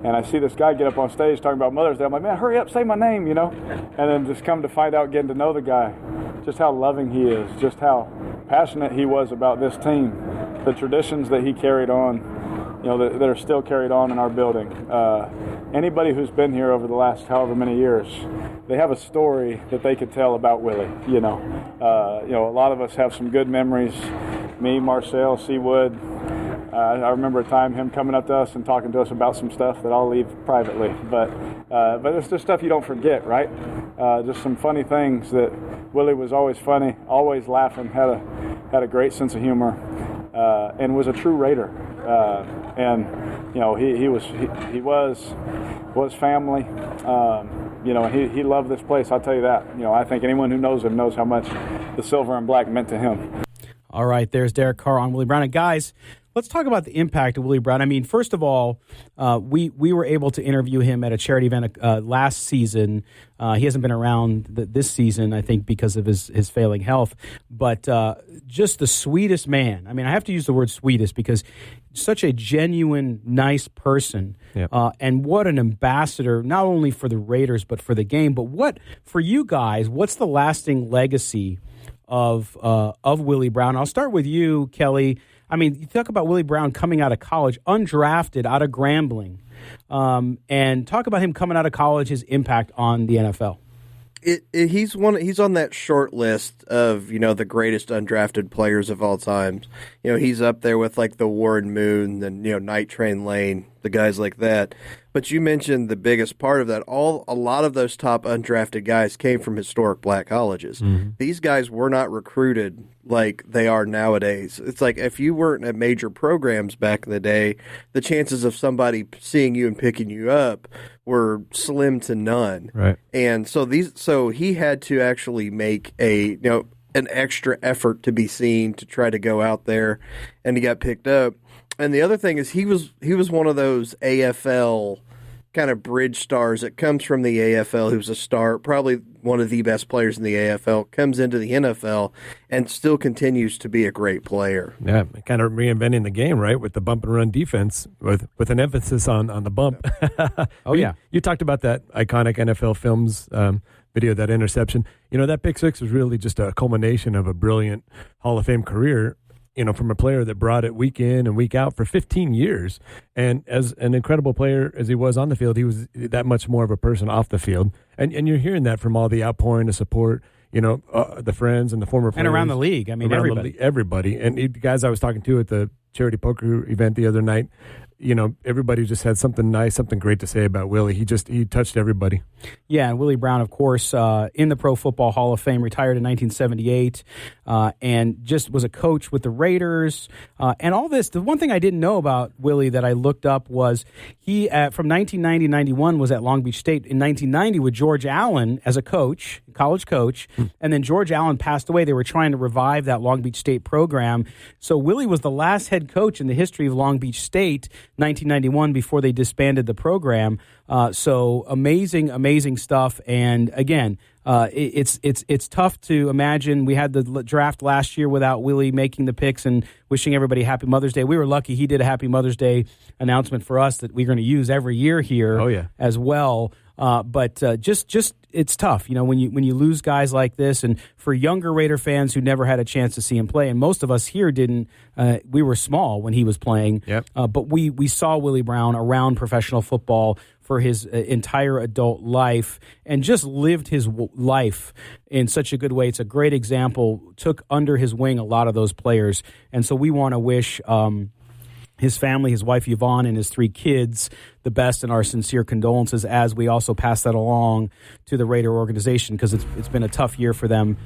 and I see this guy get up on stage talking about Mother's Day. I'm like, man, hurry up, say my name, and then just come to find out, getting to know the guy, just how loving he is, just how passionate he was about this team, the traditions that he carried on, that are still carried on in our building. Anybody who's been here over the last however many years, they have a story that they could tell about Willie. A lot of us have some good memories. Me, Marcel, Seawood. I remember a time him coming up to us and talking to us about some stuff that I'll leave privately. But it's just stuff you don't forget, right? Just some funny things that Willie was always funny, always laughing, had a great sense of humor, and was a true Raider. He was family. He loved this place. I'll tell you that. I think anyone who knows him knows how much the silver and black meant to him. All right, there's Derek Carr on Willie Brown. And guys, let's talk about the impact of Willie Brown. I mean, first of all, we were able to interview him at a charity event last season. He hasn't been around this season, I think, because of his failing health. But just the sweetest man. I mean, I have to use the word sweetest because such a genuine, nice person. Yep. And what an ambassador, not only for the Raiders, but for the game. But what, for you guys, what's the lasting legacy of Willie Brown? I'll start with you, Kelly. I mean, you talk about Willie Brown coming out of college, undrafted, out of Grambling, and talk about him coming out of college, his impact on the NFL. He's on that short list of, the greatest undrafted players of all time. He's up there with like the Warren Moon and, Night Train Lane, the guys like that. But you mentioned the biggest part of that. A lot of those top undrafted guys came from historic black colleges. Mm-hmm. These guys were not recruited like they are nowadays. It's like if you weren't at major programs back in the day, the chances of somebody seeing you and picking you up were slim to none. Right. And so he had to actually make an extra effort to be seen, to try to go out there, and he got picked up. And the other thing is he was one of those AFL kind of bridge stars that comes from the AFL, who's a star, probably one of the best players in the AFL, comes into the NFL and still continues to be a great player. Yeah, kind of reinventing the game, right, with the bump and run defense, with an emphasis on the bump. Oh, yeah. You talked about that iconic NFL Films video, that interception. That pick six was really just a culmination of a brilliant Hall of Fame career, from a player that brought it week in and week out for 15 years. And as an incredible player as he was on the field, he was that much more of a person off the field. And you're hearing that from all the outpouring of support, the friends and the former players. And around the league. I mean, everybody. And the guys I was talking to at the charity poker event the other night, everybody just had something nice, something great to say about Willie. He touched everybody. Yeah, and Willie Brown, of course, in the Pro Football Hall of Fame, retired in 1978, and just was a coach with the Raiders. And all this, the one thing I didn't know about Willie that I looked up was he, from 1990-91, was at Long Beach State in 1990 with George Allen as a coach, college coach, and then George Allen passed away. They were trying to revive that Long Beach State program. So Willie was the last head coach in the history of Long Beach State, 1991, before they disbanded the program. So amazing stuff. And again, it's tough to imagine. We had the draft last year without Willie making the picks and wishing everybody Happy Mother's Day. We were lucky he did a Happy Mother's Day announcement for us that we're going to use every year here as well. But it's tough, when you lose guys like this, and for younger Raider fans who never had a chance to see him play, and most of us here didn't. We were small when he was playing, but we saw Willie Brown around professional football for his entire adult life and just lived his life in such a good way. It's a great example. Took under his wing a lot of those players, and so we want to wish his family, his wife Yvonne, and his 3 kids the best, and our sincere condolences as we also pass that along to the Raider organization, because it's been a tough year for them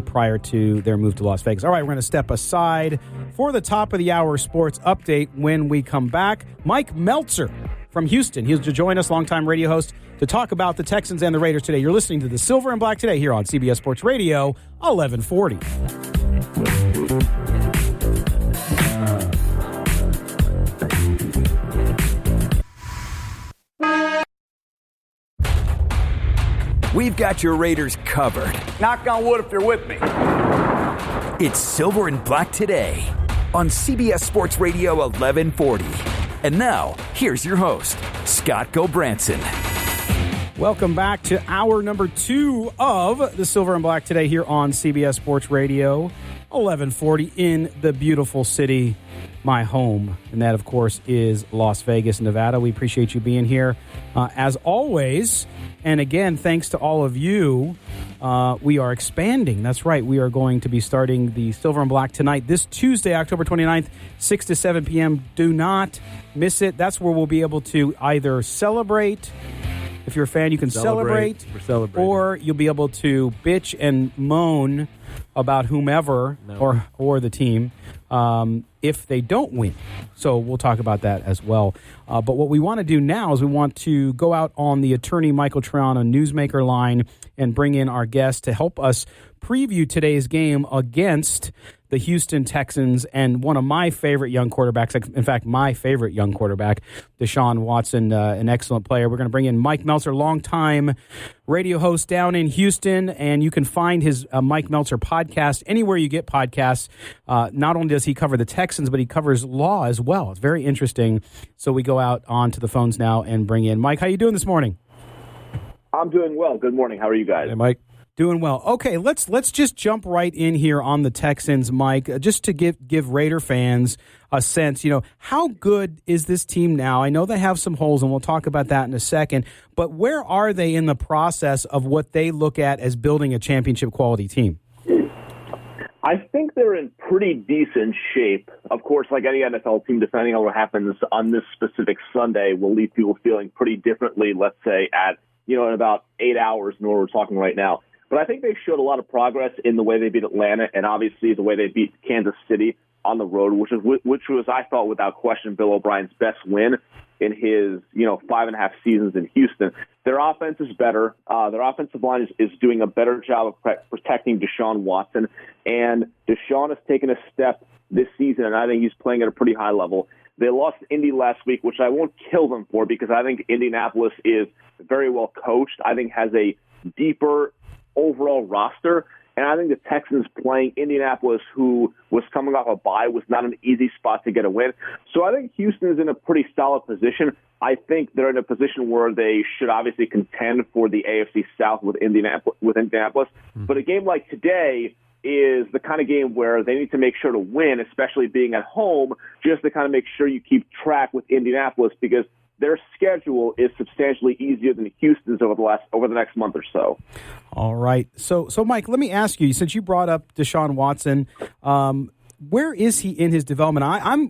prior to their move to Las Vegas. All right, we're going to step aside for the top of the hour sports update. When we come back, Mike Meltser from Houston. He'll join us, longtime radio host, to talk about the Texans and the Raiders today. You're listening to the Silver and Black Today here on CBS Sports Radio, 1140. We've got your Raiders covered. Knock on wood if you're with me. It's Silver and Black Today on CBS Sports Radio 1140. And now, here's your host, Scott Gobranson. Welcome back to hour number 2 of the Silver and Black Today here on CBS Sports Radio 1140 in the beautiful city, my home. And that, of course, is Las Vegas, Nevada. We appreciate you being here as always. And again, thanks to all of you, we are expanding. That's right. We are going to be starting the Silver and Black tonight, this Tuesday, October 29th, 6 to 7 p.m. Do not miss it. That's where we'll be able to either celebrate. If you're a fan, you can celebrate, or you'll be able to bitch and moan about whomever or the team. if they don't win. So we'll talk about that as well. But what we want to do now is we want to go out on the attorney Michael Triano Newsmaker line and bring in our guest to help us preview today's game against the Houston Texans and one of my favorite young quarterbacks, in fact, my favorite young quarterback, Deshaun Watson, an excellent player. We're going to bring in Mike Meltser, longtime radio host down in Houston, and you can find his Mike Meltser podcast anywhere you get podcasts. Not only does he cover the Texans, but he covers law as well. It's very interesting. So we go out onto the phones now and bring in Mike. How you doing this morning? I'm doing well. Good morning. How are you guys? Hey, Mike. Doing well. Okay, let's just jump right in here on the Texans, Mike, just to give Raider fans a sense, how good is this team now? I know they have some holes, and we'll talk about that in a second, but where are they in the process of what they look at as building a championship quality team? I think they're in pretty decent shape. Of course, like any NFL team, depending on what happens on this specific Sunday, will leave people feeling pretty differently, let's say, at in about 8 hours than where we're talking right now. But I think they showed a lot of progress in the way they beat Atlanta and obviously the way they beat Kansas City on the road, which was, I thought, without question, Bill O'Brien's best win in his, 5.5 seasons in Houston. Their offense is better. Their offensive line is doing a better job of protecting Deshaun Watson. And Deshaun has taken a step this season, and I think he's playing at a pretty high level. They lost Indy last week, which I won't kill them for because I think Indianapolis is very well coached. I think has a deeper overall roster. And I think the Texans playing Indianapolis, who was coming off a bye, was not an easy spot to get a win. So I think Houston is in a pretty solid position. I think they're in a position where they should obviously contend for the AFC South with Indianapolis. But a game like today is the kind of game where they need to make sure to win, especially being at home, just to kind of make sure you keep track with Indianapolis because their schedule is substantially easier than Houston's over the next month or so. All right. So Mike, let me ask you, since you brought up Deshaun Watson, where is he in his development?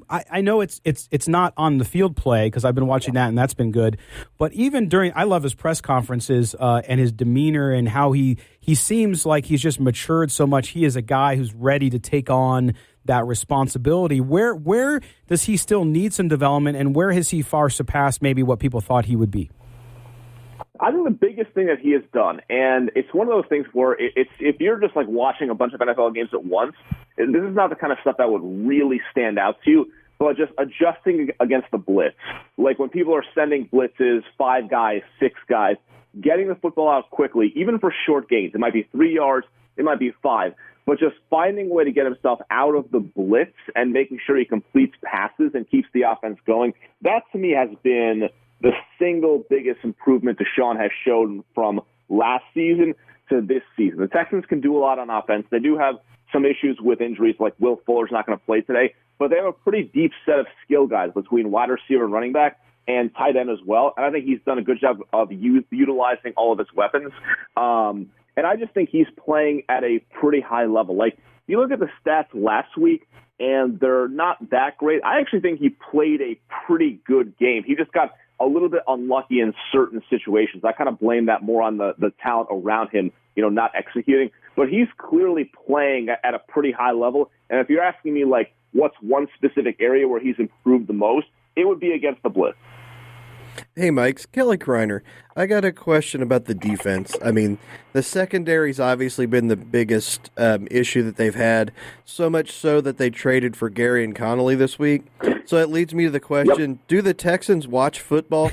I know it's not on the field play because I've been watching that and that's been good. But even I love his press conferences and his demeanor and how he seems like he's just matured so much. He is a guy who's ready to take on that responsibility. Where does he still need some development, and where has he far surpassed maybe what people thought he would be? I think the biggest thing that he has done, and it's one of those things where it's if you're just like watching a bunch of NFL games at once, this is not the kind of stuff that would really stand out to you, but just adjusting against the blitz. Like when people are sending blitzes, 5 guys, 6 guys, getting the football out quickly, even for short gains. It might be 3 yards, it might be 5. But just finding a way to get himself out of the blitz and making sure he completes passes and keeps the offense going, that to me has been the single biggest improvement Deshaun has shown from last season to this season. The Texans can do a lot on offense. They do have some issues with injuries, like Will Fuller's not going to play today, but they have a pretty deep set of skill guys between wide receiver and running back and tight end as well. And I think he's done a good job of utilizing all of his weapons. And I just think he's playing at a pretty high level. Like, you look at the stats last week, and they're not that great. I actually think he played a pretty good game. He just got a little bit unlucky in certain situations. I kind of blame that more on the talent around him, not executing. But he's clearly playing at a pretty high level. And if you're asking me, like, what's one specific area where he's improved the most, it would be against the blitz. Hey, Mike, Kelly Kreiner. I got a question about the defense. I mean, the secondary's obviously been the biggest issue that they've had, so much so that they traded for Gary and Connolly this week. So that leads me to the question, Do the Texans watch football?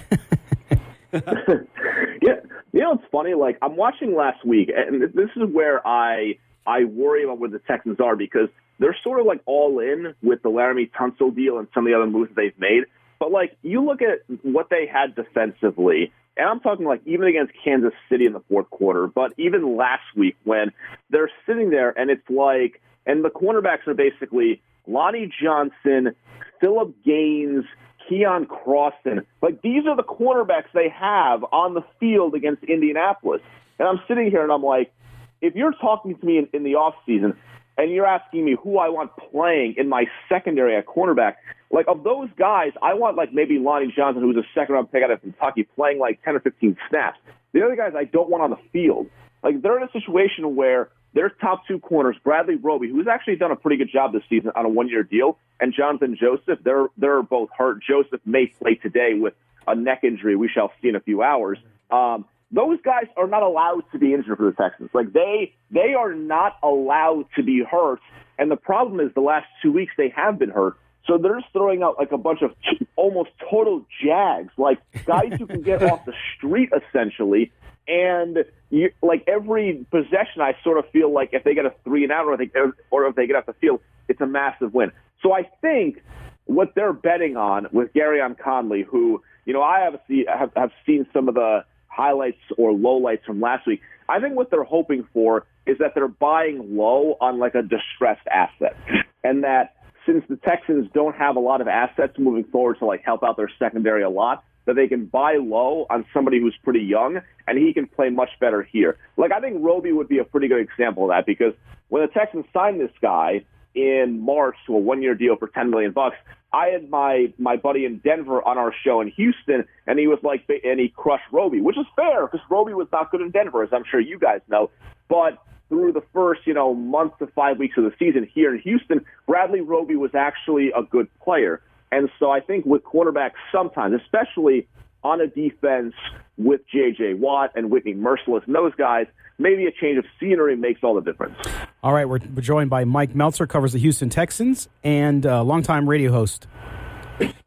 Yeah, it's funny. Like, I'm watching last week, and this is where I worry about where the Texans are because they're sort of like all in with the Laramie Tunsil deal and some of the other moves they've made. But, like, you look at what they had defensively, and I'm talking, like, even against Kansas City in the fourth quarter, but even last week when they're sitting there and it's like, and the cornerbacks are basically Lonnie Johnson, Phillip Gaines, Keon Croston. Like, these are the cornerbacks they have on the field against Indianapolis. And I'm sitting here and I'm like, if you're talking to me in the offseason and you're asking me who I want playing in my secondary at cornerback, like, of those guys, I want, like, maybe Lonnie Johnson, who's a second-round pick out of Kentucky, playing, like, 10 or 15 snaps. The other guys I don't want on the field. Like, they're in a situation where their top two corners, Bradley Roby, who's actually done a pretty good job this season on a one-year deal, and Jonathan Joseph, they're both hurt. Joseph may play today with a neck injury we shall see in a few hours. Those guys are not allowed to be injured for the Texans. Like, they are not allowed to be hurt, and the problem is the last 2 weeks they have been hurt. So they're just throwing out like a bunch of almost total jags, like guys who can get off the street essentially. And like every possession, I sort of feel like if they get a 3-and-out or if they get off the field, it's a massive win. So I think what they're betting on with Garyon Conley, who, I have seen some of the highlights or lowlights from last week. I think what they're hoping for is that they're buying low on like a distressed asset, and that since the Texans don't have a lot of assets moving forward to like help out their secondary a lot, that they can buy low on somebody who's pretty young, and he can play much better here. Like, I think Roby would be a pretty good example of that, because when the Texans signed this guy in March to a one-year deal for $10 million, I had my buddy in Denver on our show in Houston, and he was like, and he crushed Roby, which is fair because Roby was not good in Denver, as I'm sure you guys know. But through the first, month to 5 weeks of the season here in Houston, Bradley Roby was actually a good player. And so I think with quarterbacks sometimes, especially on a defense with J.J. Watt and Whitney Merciless and those guys, maybe a change of scenery makes all the difference. All right, we're joined by Mike Meltser, covers the Houston Texans, and longtime radio host.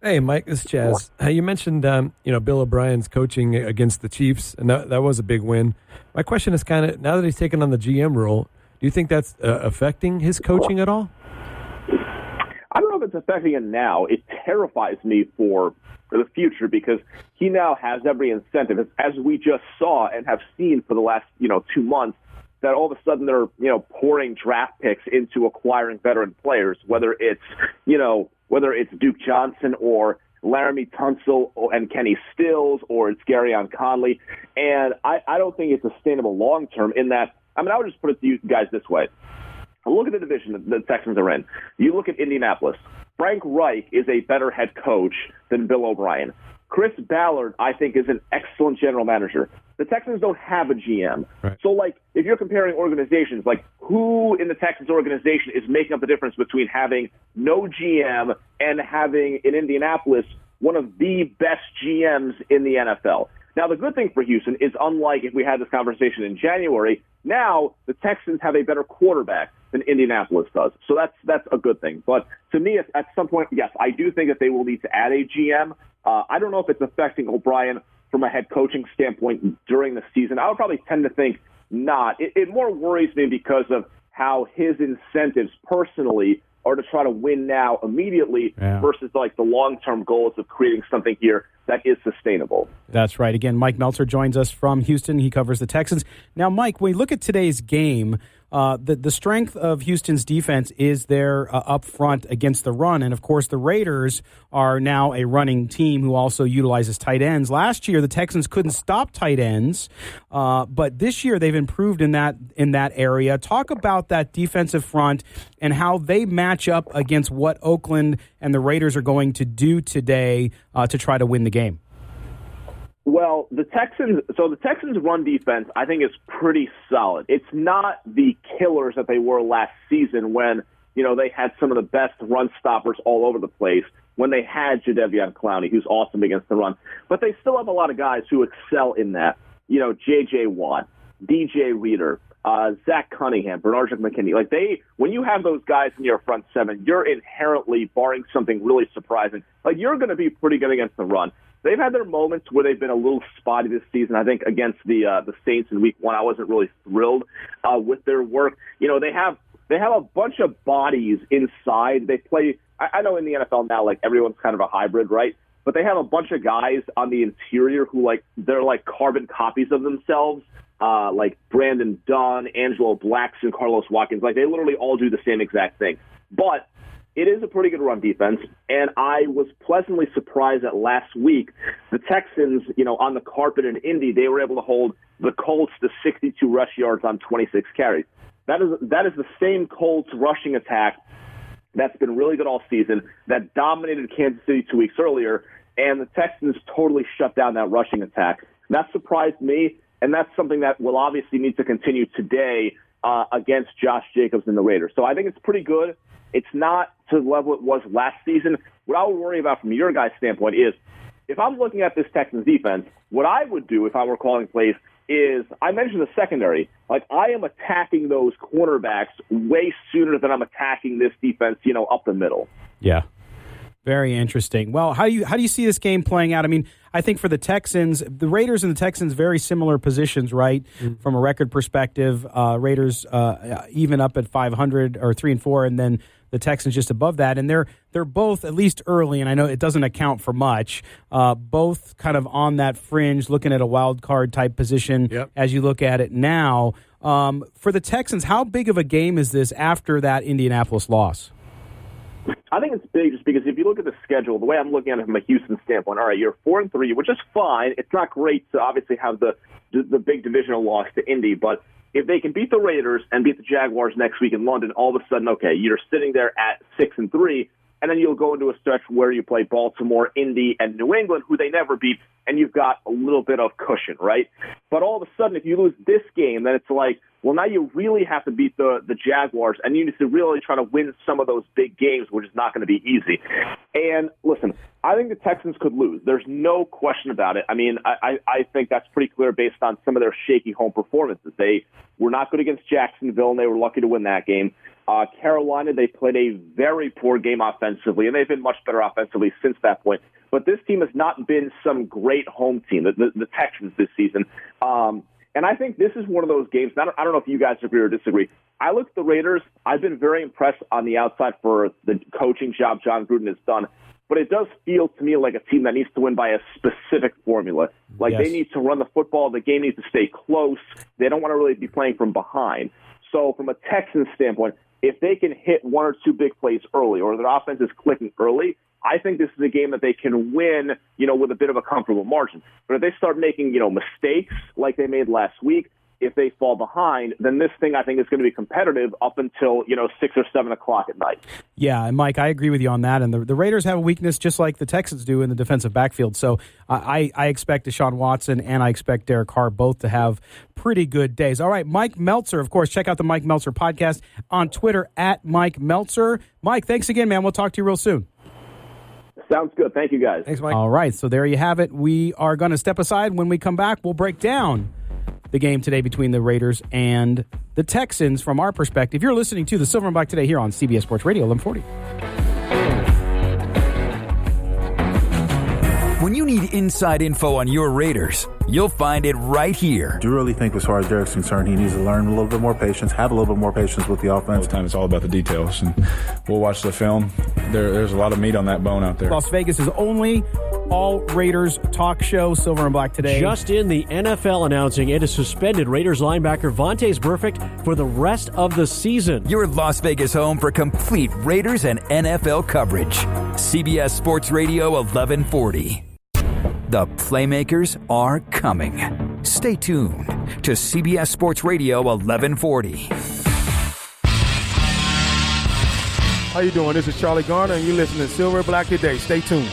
Hey, Mike, this is Chaz. You mentioned, Bill O'Brien's coaching against the Chiefs, and that was a big win. My question is kind of, now that he's taken on the GM role, do you think that's affecting his coaching at all? I don't know if it's affecting it now. It terrifies me for the future because he now has every incentive, as we just saw and have seen for the last 2 months, that all of a sudden they're pouring draft picks into acquiring veteran players, whether it's Duke Johnson or Laramie Tunsil and Kenny Stills, or it's Garyon Conley. And I don't think it's sustainable long term in that, I would just put it to you guys this way. Look at the division that the Texans are in. You look at Indianapolis. Frank Reich is a better head coach than Bill O'Brien. Chris Ballard, I think, is an excellent general manager. The Texans don't have a GM. Right. So, if you're comparing organizations, who in the Texans organization is making up the difference between having no GM and having, in Indianapolis, one of the best GMs in the NFL? Now, the good thing for Houston is, unlike if we had this conversation in January, now the Texans have a better quarterback than Indianapolis does. So that's a good thing. But to me, at some point, yes, I do think that they will need to add a GM. I don't know if it's affecting O'Brien from a head coaching standpoint during the season. I would probably tend to think not. It more worries me because of how his incentives personally are to try to win now immediately versus the long-term goals of creating something here that is sustainable. That's right. Again, Mike Meltser joins us from Houston. He covers the Texans. Now, Mike, when we look at today's game, the strength of Houston's defense is their up front against the run. And, of course, the Raiders are now a running team who also utilizes tight ends. Last year, the Texans couldn't stop tight ends, but this year they've improved in that area. Talk about that defensive front and how they match up against what Oakland and the Raiders are going to do today to try to win the game. Well, the Texans run defense, I think, is pretty solid. It's not the killers that they were last season when, they had some of the best run stoppers all over the place, when they had Jadeveon Clowney, who's awesome against the run. But they still have a lot of guys who excel in that. J.J. Watt, DJ Reader, Zach Cunningham, Bernard McKinney. When you have those guys in your front seven, you're inherently, barring something really surprising, you're going to be pretty good against the run. They've had their moments where they've been a little spotty this season. I think against the Saints in Week 1, I wasn't really thrilled with their work. They have a bunch of bodies inside. They play. I know in the NFL now, everyone's kind of a hybrid, right? But they have a bunch of guys on the interior who they're carbon copies of themselves. Like Brandon Dunn, Angelo Blackson, Carlos Watkins. They literally all do the same exact thing. But it is a pretty good run defense, and I was pleasantly surprised that last week the Texans, on the carpet in Indy, they were able to hold the Colts to 62 rush yards on 26 carries. That is the same Colts rushing attack that's been really good all season, that dominated Kansas City 2 weeks earlier, and the Texans totally shut down that rushing attack. That surprised me, and that's something that will obviously need to continue today against Josh Jacobs and the Raiders. So I think it's pretty good. It's not to the level it was last season. What I would worry about from your guys' standpoint is if I'm looking at this Texans defense, what I would do if I were calling plays is I mentioned the secondary. Like, I am attacking those cornerbacks way sooner than I'm attacking this defense, up the middle. Yeah. Very interesting. Well, how do you see this game playing out? I mean, I think for the Texans, the Raiders and the Texans, very similar positions, right? Mm-hmm. From a record perspective, Raiders even up at 500 or 3-4, and then the Texans just above that. And they're both, at least early, and I know it doesn't account for much, both kind of on that fringe, looking at a wild card type position as you look at it now. For the Texans, how big of a game is this after that Indianapolis loss? I think it's big just because if you look at the schedule, the way I'm looking at it from a Houston standpoint, all right, you're 4-3, which is fine. It's not great to obviously have the big divisional loss to Indy, but if they can beat the Raiders and beat the Jaguars next week in London, all of a sudden, okay, you're sitting there at 6-3, and then you'll go into a stretch where you play Baltimore, Indy, and New England, who they never beat, and you've got a little bit of cushion, right? But all of a sudden, if you lose this game, then it's like, well, now you really have to beat the Jaguars, and you need to really try to win some of those big games, which is not going to be easy. And listen, I think the Texans could lose. There's no question about it. I mean, I think that's pretty clear based on some of their shaky home performances. They were not good against Jacksonville, and they were lucky to win that game. Carolina, they played a very poor game offensively, and they've been much better offensively since that point. But this team has not been some great home team, the Texans this season. And I think this is one of those games. I don't know if you guys agree or disagree. I look at the Raiders. I've been very impressed on the outside for the coaching job John Gruden has done. But it does feel to me like a team that needs to win by a specific formula. Like They need to run the football. The game needs to stay close. They don't want to really be playing from behind. So from a Texans standpoint, if they can hit one or two big plays early or their offense is clicking early, I think this is a game that they can win, with a bit of a comfortable margin. But if they start making, mistakes like they made last week, if they fall behind, then this thing I think is going to be competitive up until, 6 or 7 o'clock at night. Yeah, and Mike, I agree with you on that. And the Raiders have a weakness just like the Texans do in the defensive backfield. So I expect Deshaun Watson and I expect Derek Carr both to have pretty good days. All right, Mike Meltser, of course, check out the Mike Meltser podcast on Twitter at Mike Meltser. Mike, thanks again, man. We'll talk to you real soon. Sounds good. Thank you, guys. Thanks, Mike. All right, so there you have it. We are going to step aside. When we come back, we'll break down the game today between the Raiders and the Texans from our perspective. You're listening to the Silver and Black today here on CBS Sports Radio 1140. When you need inside info on your Raiders, you'll find it right here. I do really think as far as Derek's concerned, he needs to learn a little bit more patience, have a little bit more patience with the offense. All the time, it's all about the details, and we'll watch the film. There's a lot of meat on that bone out there. Las Vegas is only all Raiders talk show, Silver and Black today. Just in, the NFL announcing it has suspended Raiders linebacker Vontaze Burfict for the rest of the season. Your Las Vegas home for complete Raiders and NFL coverage. CBS Sports Radio 1140. The Playmakers are coming. Stay tuned to CBS Sports Radio 1140. How you doing? This is Charlie Garner, and you're listening to Silver and Black today. Stay tuned.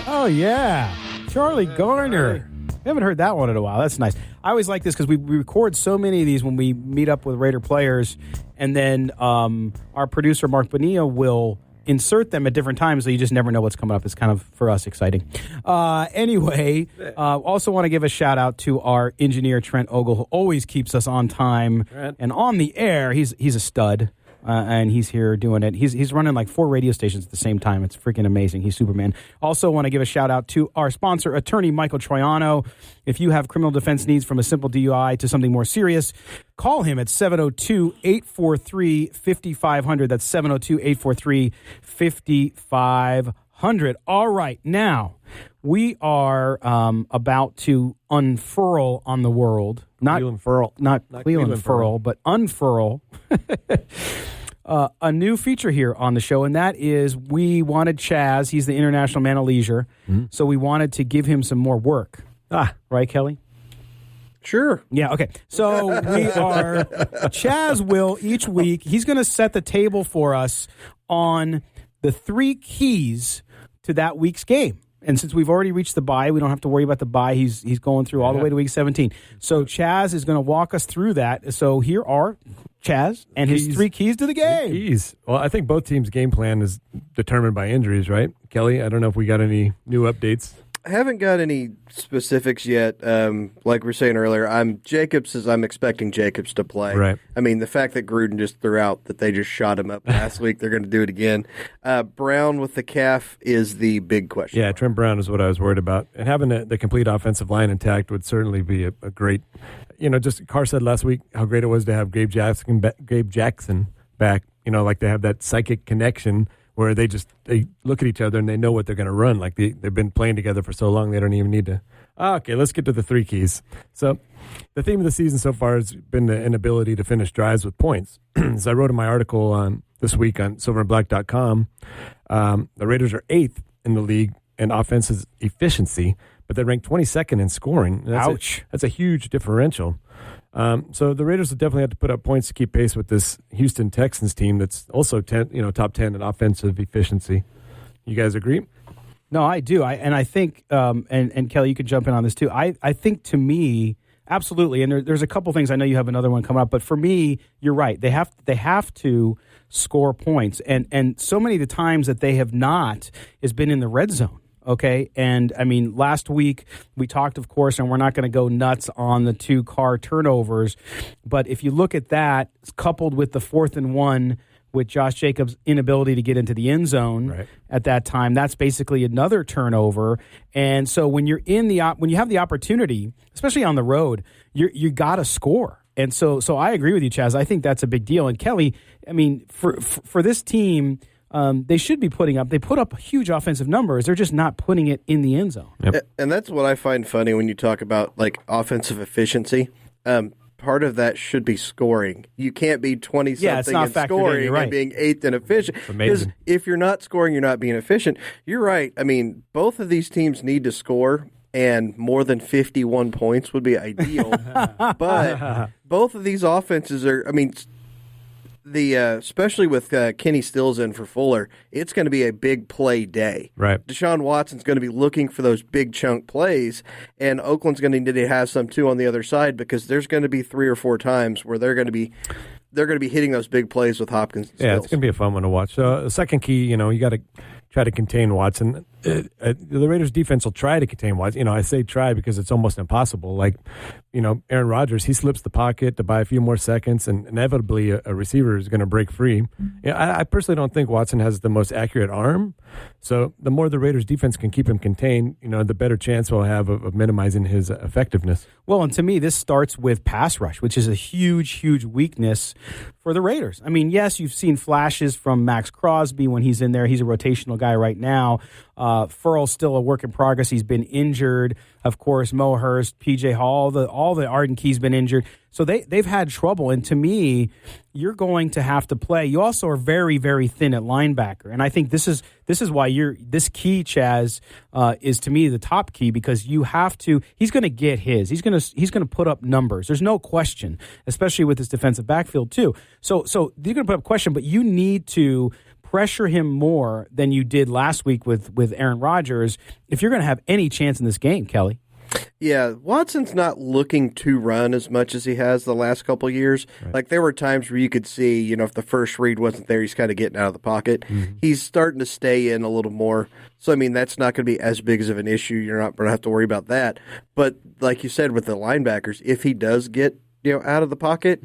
Oh, yeah. Charlie Garner. I haven't heard that one in a while. That's nice. I always like this because we record so many of these when we meet up with Raider players, and then our producer, Mark Bonilla, will insert them at different times, so you just never know what's coming up. It's kind of, for us, exciting. Anyway, also want to give a shout-out to our engineer, Trent Ogle, who always keeps us on time and on the air. He's a stud. And he's here doing it. He's running like 4 radio stations at the same time. It's freaking amazing. He's Superman. Also want to give a shout out to our sponsor, attorney Michael Troiano. If you have criminal defense needs from a simple DUI to something more serious, call him at 702-843-5500. That's 702-843-5500. All right, now we are about to unfurl on the world. Not Cleveland furl, but unfurl. A new feature here on the show, and that is we wanted Chaz. He's the International Man of Leisure, so we wanted to give him some more work. Right, Kelly? Sure. Yeah, okay. So we are, Chaz will each week, he's going to set the table for us on the 3 keys to that week's game. And since we've already reached the bye, we don't have to worry about the bye. He's going through all the way to week 17. So Chaz is going to walk us through that. So here are Chaz and his 3 keys to the game. Keys. Well, I think both teams' game plan is determined by injuries, right? Kelly, I don't know if we got any new updates. I haven't got any specifics yet. Like we were saying earlier, I'm expecting Jacobs to play. Right. I mean, the fact that Gruden just threw out that they just shot him up last week, they're going to do it again. Brown with the calf is the big question. Yeah, Trent Brown is what I was worried about. And having the complete offensive line intact would certainly be a great, just Carr said last week how great it was to have Gabe Jackson back, like they have that psychic connection where they look at each other and they know what they're going to run. Like they've been playing together for so long, they don't even need to. Okay, let's get to the 3 keys. So the theme of the season so far has been the inability to finish drives with points. As I wrote in my article this week on silverandblack.com, the Raiders are 8th in the league in offensive efficiency, but they rank 22nd in scoring. Ouch. That's a huge differential. So the Raiders will definitely have to put up points to keep pace with this Houston Texans team that's also top 10 in offensive efficiency. You guys agree? No, I do. I think, and Kelly, you could jump in on this too. I think to me, absolutely. And there's a couple things. I know you have another one coming up, but for me, you're right. They have to score points, and so many of the times that they have not has been in the red zone. Okay, and I mean, last week we talked, of course, and we're not going to go nuts on the 2 Carr turnovers, but if you look at that, coupled with the 4th and 1 with Josh Jacobs' inability to get into the end zone at that time, that's basically another turnover. And so when you're when you have the opportunity, especially on the road, you got to score. And so I agree with you, Chaz. I think that's a big deal. And Kelly, I mean, for this team. They should be they put up huge offensive numbers. They're just not putting it in the end zone. Yep. And that's what I find funny when you talk about like offensive efficiency. Part of that should be scoring. You can't be 20-something in scoring and being 8th in efficient. Because if you're not scoring, you're not being efficient. You're right. I mean, both of these teams need to score, and more than 51 points would be ideal. But both of these offenses are, I mean, especially with Kenny Stills in for Fuller, it's going to be a big play day. Right. Deshaun Watson's going to be looking for those big chunk plays, and Oakland's going to need to have some too on the other side, because there's going to be 3 or 4 times where they're going to be hitting those big plays with Hopkins and Stills. Yeah, it's going to be a fun one to watch. So the second key, you got to try to contain Watson. The Raiders defense will try to contain Watson. I say try because it's almost impossible. Like, Aaron Rodgers, he slips the pocket to buy a few more seconds, and inevitably a receiver is going to break free. I personally don't think Watson has the most accurate arm. So the more the Raiders defense can keep him contained, the better chance we'll have of minimizing his effectiveness. Well, and to me, this starts with pass rush, which is a huge, huge weakness for the Raiders. I mean, yes, you've seen flashes from Max Crosby when he's in there. He's a rotational guy right now. Furl's still a work in progress. He's been injured. Of course, Mo Hurst, P.J. Hall, all the Arden Key's been injured. So they've had trouble. And to me, you're going to have to play. You also are very, very thin at linebacker. And I think this is why this key, Chaz, is to me the top key, because you have to. He's going to get his. He's going to put up numbers. There's no question, especially with his defensive backfield too. So you're going to put up question, but you need to pressure him more than you did last week with Aaron Rodgers if you're going to have any chance in this game, Kelly. Yeah, Watson's not looking to run as much as he has the last couple of years. Right. Like, there were times where you could see, if the first read wasn't there, he's kind of getting out of the pocket. Mm-hmm. He's starting to stay in a little more. So, I mean, that's not going to be as big of an issue. You're not going to have to worry about that. But like you said with the linebackers, if he does get out of the pocket,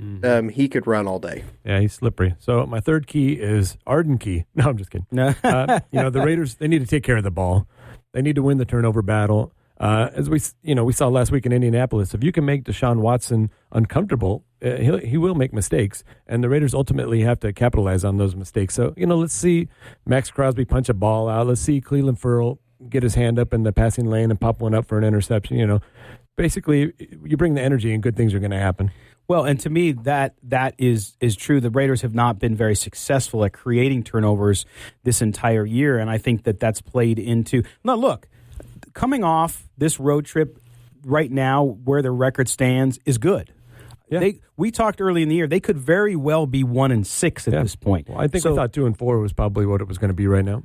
he could run all day. Yeah, he's slippery. So my third key is Arden Key. No, I'm just kidding. The Raiders, they need to take care of the ball. They need to win the turnover battle. As we saw last week in Indianapolis, if you can make Deshaun Watson uncomfortable, he will make mistakes, and the Raiders ultimately have to capitalize on those mistakes. So, let's see Max Crosby punch a ball out. Let's see Cleveland Ferrell get his hand up in the passing lane and pop one up for an interception. Basically, you bring the energy and good things are going to happen. Well, and to me, that is true. The Raiders have not been very successful at creating turnovers this entire year, and I think that's played into. Now, look, coming off this road trip right now, where the record stands is good. Yeah. We talked early in the year; they could very well be 1-6 at this point. Well, I think we thought 2-4 was probably what it was going to be right now.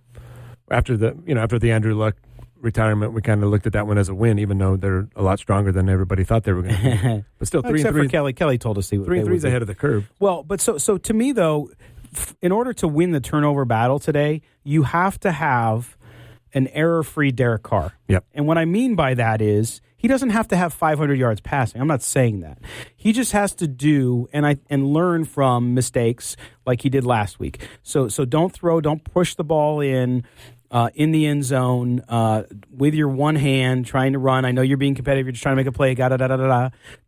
After the Andrew Luck retirement, we kind of looked at that one as a win, even though they're a lot stronger than everybody thought they were going to be. But still, 3-3. Except for Kelly. Kelly told us 3-3 is ahead of the curve. Well, but so to me, though, in order to win the turnover battle today, you have to have an error-free Derek Carr. Yep. And what I mean by that is he doesn't have to have 500 yards passing. I'm not saying that. He just has to do and learn from mistakes like he did last week. So don't push the ball in the end zone with your one hand trying to run. I know you're being competitive. You're just trying to make a play.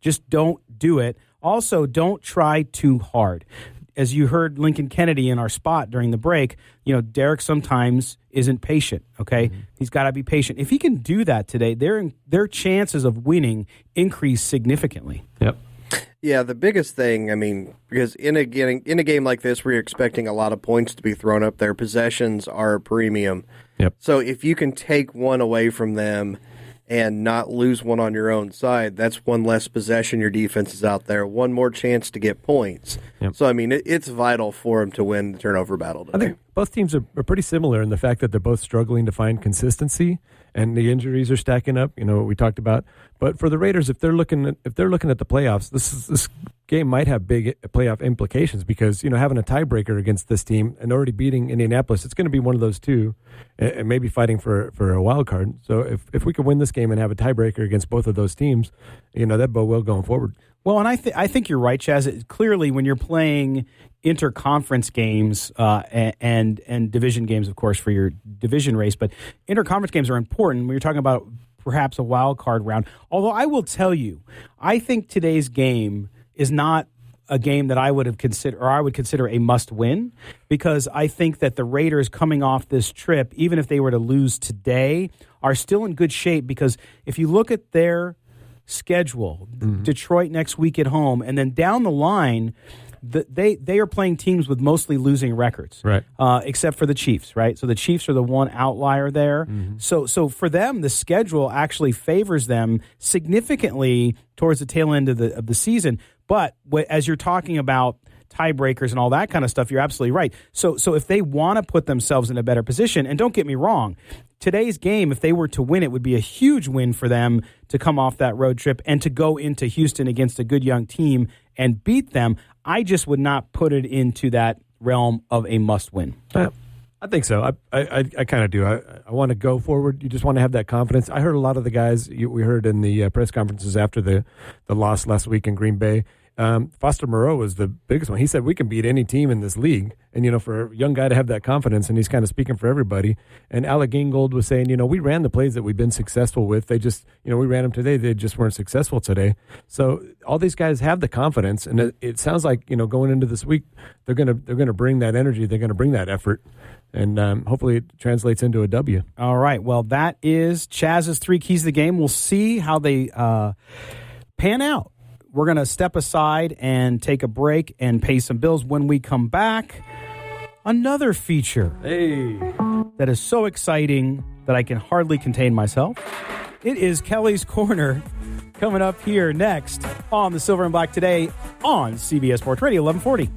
Just don't do it. Also, don't try too hard. As you heard Lincoln Kennedy in our spot during the break, Derek sometimes isn't patient, okay? Mm-hmm. He's got to be patient. If he can do that today, their chances of winning increase significantly. Yep. Yeah, the biggest thing, because in a game like this where you're expecting a lot of points to be thrown up there, possessions are a premium. Yep. So if you can take one away from them and not lose one on your own side, that's one less possession your defense is out there, one more chance to get points. Yep. So, it's vital for them to win the turnover battle today. I think both teams are pretty similar in the fact that they're both struggling to find consistency, and the injuries are stacking up, what we talked about. But for the Raiders, if they're looking at the playoffs, this game might have big playoff implications because, having a tiebreaker against this team and already beating Indianapolis, it's going to be one of those two, and maybe fighting for a wild card. So if we can win this game and have a tiebreaker against both of those teams, that bode well going forward. Well, and I think you're right, Chaz. Clearly, when you're playing interconference games and division games, of course, for your division race, but interconference games are important when you're talking about perhaps a wild card round. Although I will tell you, I think today's game is not a game that I would consider a must-win, because I think that the Raiders coming off this trip, even if they were to lose today, are still in good shape, because if you look at their schedule, mm-hmm. Detroit next week at home, and then down the line, they are playing teams with mostly losing records, right? Except for the Chiefs, right? So the Chiefs are the one outlier there. Mm-hmm. So for them, the schedule actually favors them significantly towards the tail end of the season. But as you're talking about tiebreakers and all that kind of stuff, you're absolutely right. So if they want to put themselves in a better position, and don't get me wrong, today's game, if they were to win, it would be a huge win for them to come off that road trip and to go into Houston against a good young team and beat them. I just would not put it into that realm of a must-win. I think so. I kind of do. I want to go forward. You just want to have that confidence. I heard a lot of the guys we heard in the press conferences after the loss last week in Green Bay. Foster Moreau was the biggest one. He said, we can beat any team in this league. And, for a young guy to have that confidence, and he's kind of speaking for everybody. And Alec Ingold was saying, we ran the plays that we've been successful with. They just, we ran them today. They just weren't successful today. So all these guys have the confidence. And it sounds like, going into this week, they're going to bring that energy. They're going to bring that effort. And hopefully it translates into a W. All right. Well, that is Chaz's 3 keys to the game. We'll see how they pan out. We're going to step aside and take a break and pay some bills. When we come back, another feature that is so exciting that I can hardly contain myself. It is Kelly's Corner coming up here next on the Silver and Black Today on CBS Sports Radio 1140.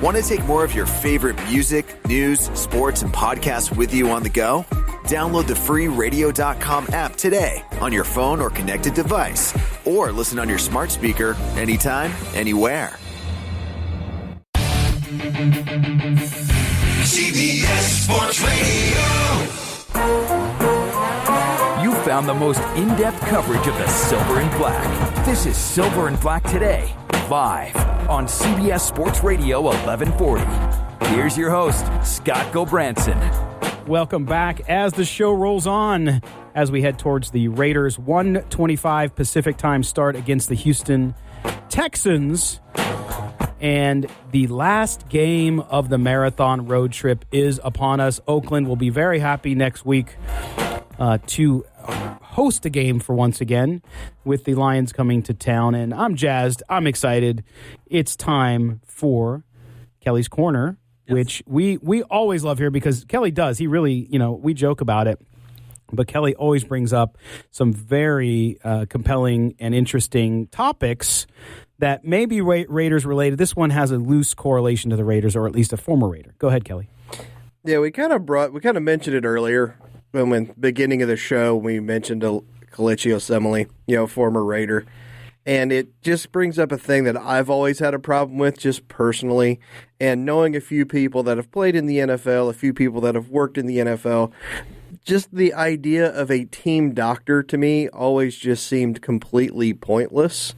Want to take more of your favorite music, news, sports, and podcasts with you on the go? Download the free radio.com app today on your phone or connected device, or listen on your smart speaker anytime, anywhere. CBS Sports Radio. You found the most in-depth coverage of the Silver and Black. This is Silver and Black Today, live on CBS Sports Radio 1140. Here's your host, Scott Gobranson. Welcome back as the show rolls on as we head towards the Raiders' 1:25 Pacific time start against the Houston Texans. And the last game of the marathon road trip is upon us. Oakland will be very happy next week to host a game for once again with the Lions coming to town. And I'm jazzed. I'm excited. It's time for Kelly's Corner, which we always love here because Kelly does. He really, we joke about it. But Kelly always brings up some very compelling and interesting topics that may be Raiders related. This one has a loose correlation to the Raiders, or at least a former Raider. Go ahead, Kelly. Yeah, we kind of mentioned it earlier when beginning of the show. We mentioned Kelechi Osemele, former Raider. And it just brings up a thing that I've always had a problem with, just personally. And knowing a few people that have played in the NFL, a few people that have worked in the NFL, just the idea of a team doctor to me always just seemed completely pointless.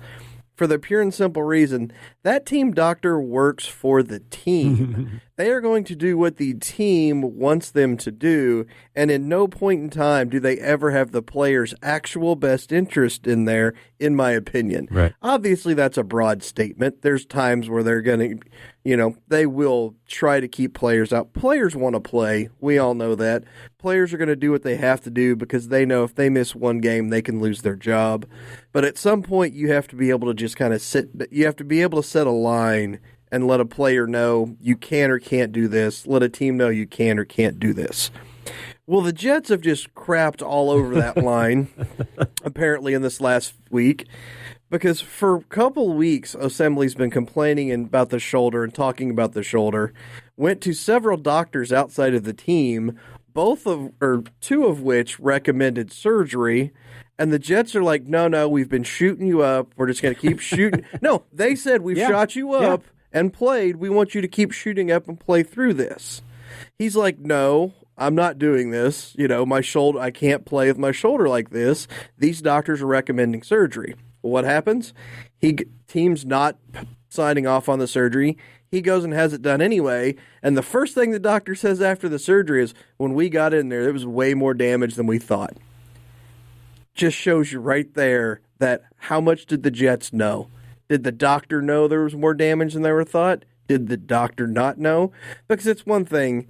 For the pure and simple reason, that team doctor works for the team. They are going to do what the team wants them to do, and in no point in time do they ever have the player's actual best interest in there, in my opinion. Right. Obviously, that's a broad statement. There's times where they're going to, they will try to keep players out. Players want to play. We all know that. Players are going to do what they have to do because they know if they miss one game, they can lose their job. But at some point, you have to be able to just kind of you have to be able to set a line and let a player know you can or can't do this. Let a team know you can or can't do this. Well, the Jets have just crapped all over that line, apparently, in this last week. Because for a couple weeks, Osemele's been complaining about the shoulder and talking about the shoulder. Went to several doctors outside of the team, two of which recommended surgery. And the Jets are like, no, we've been shooting you up. We're just going to keep shooting. No, they said we've shot you up and played. We want you to keep shooting up and play through this. He's like, no, I'm not doing this. My shoulder, I can't play with my shoulder like this. These doctors are recommending surgery. Well, what happens? Team's not signing off on the surgery. He goes and has it done anyway. And the first thing the doctor says after the surgery is, when we got in there was way more damage than we thought. Just shows you right there that how much did the Jets know? Did the doctor know there was more damage than they were thought? Did the doctor not know? Because it's one thing.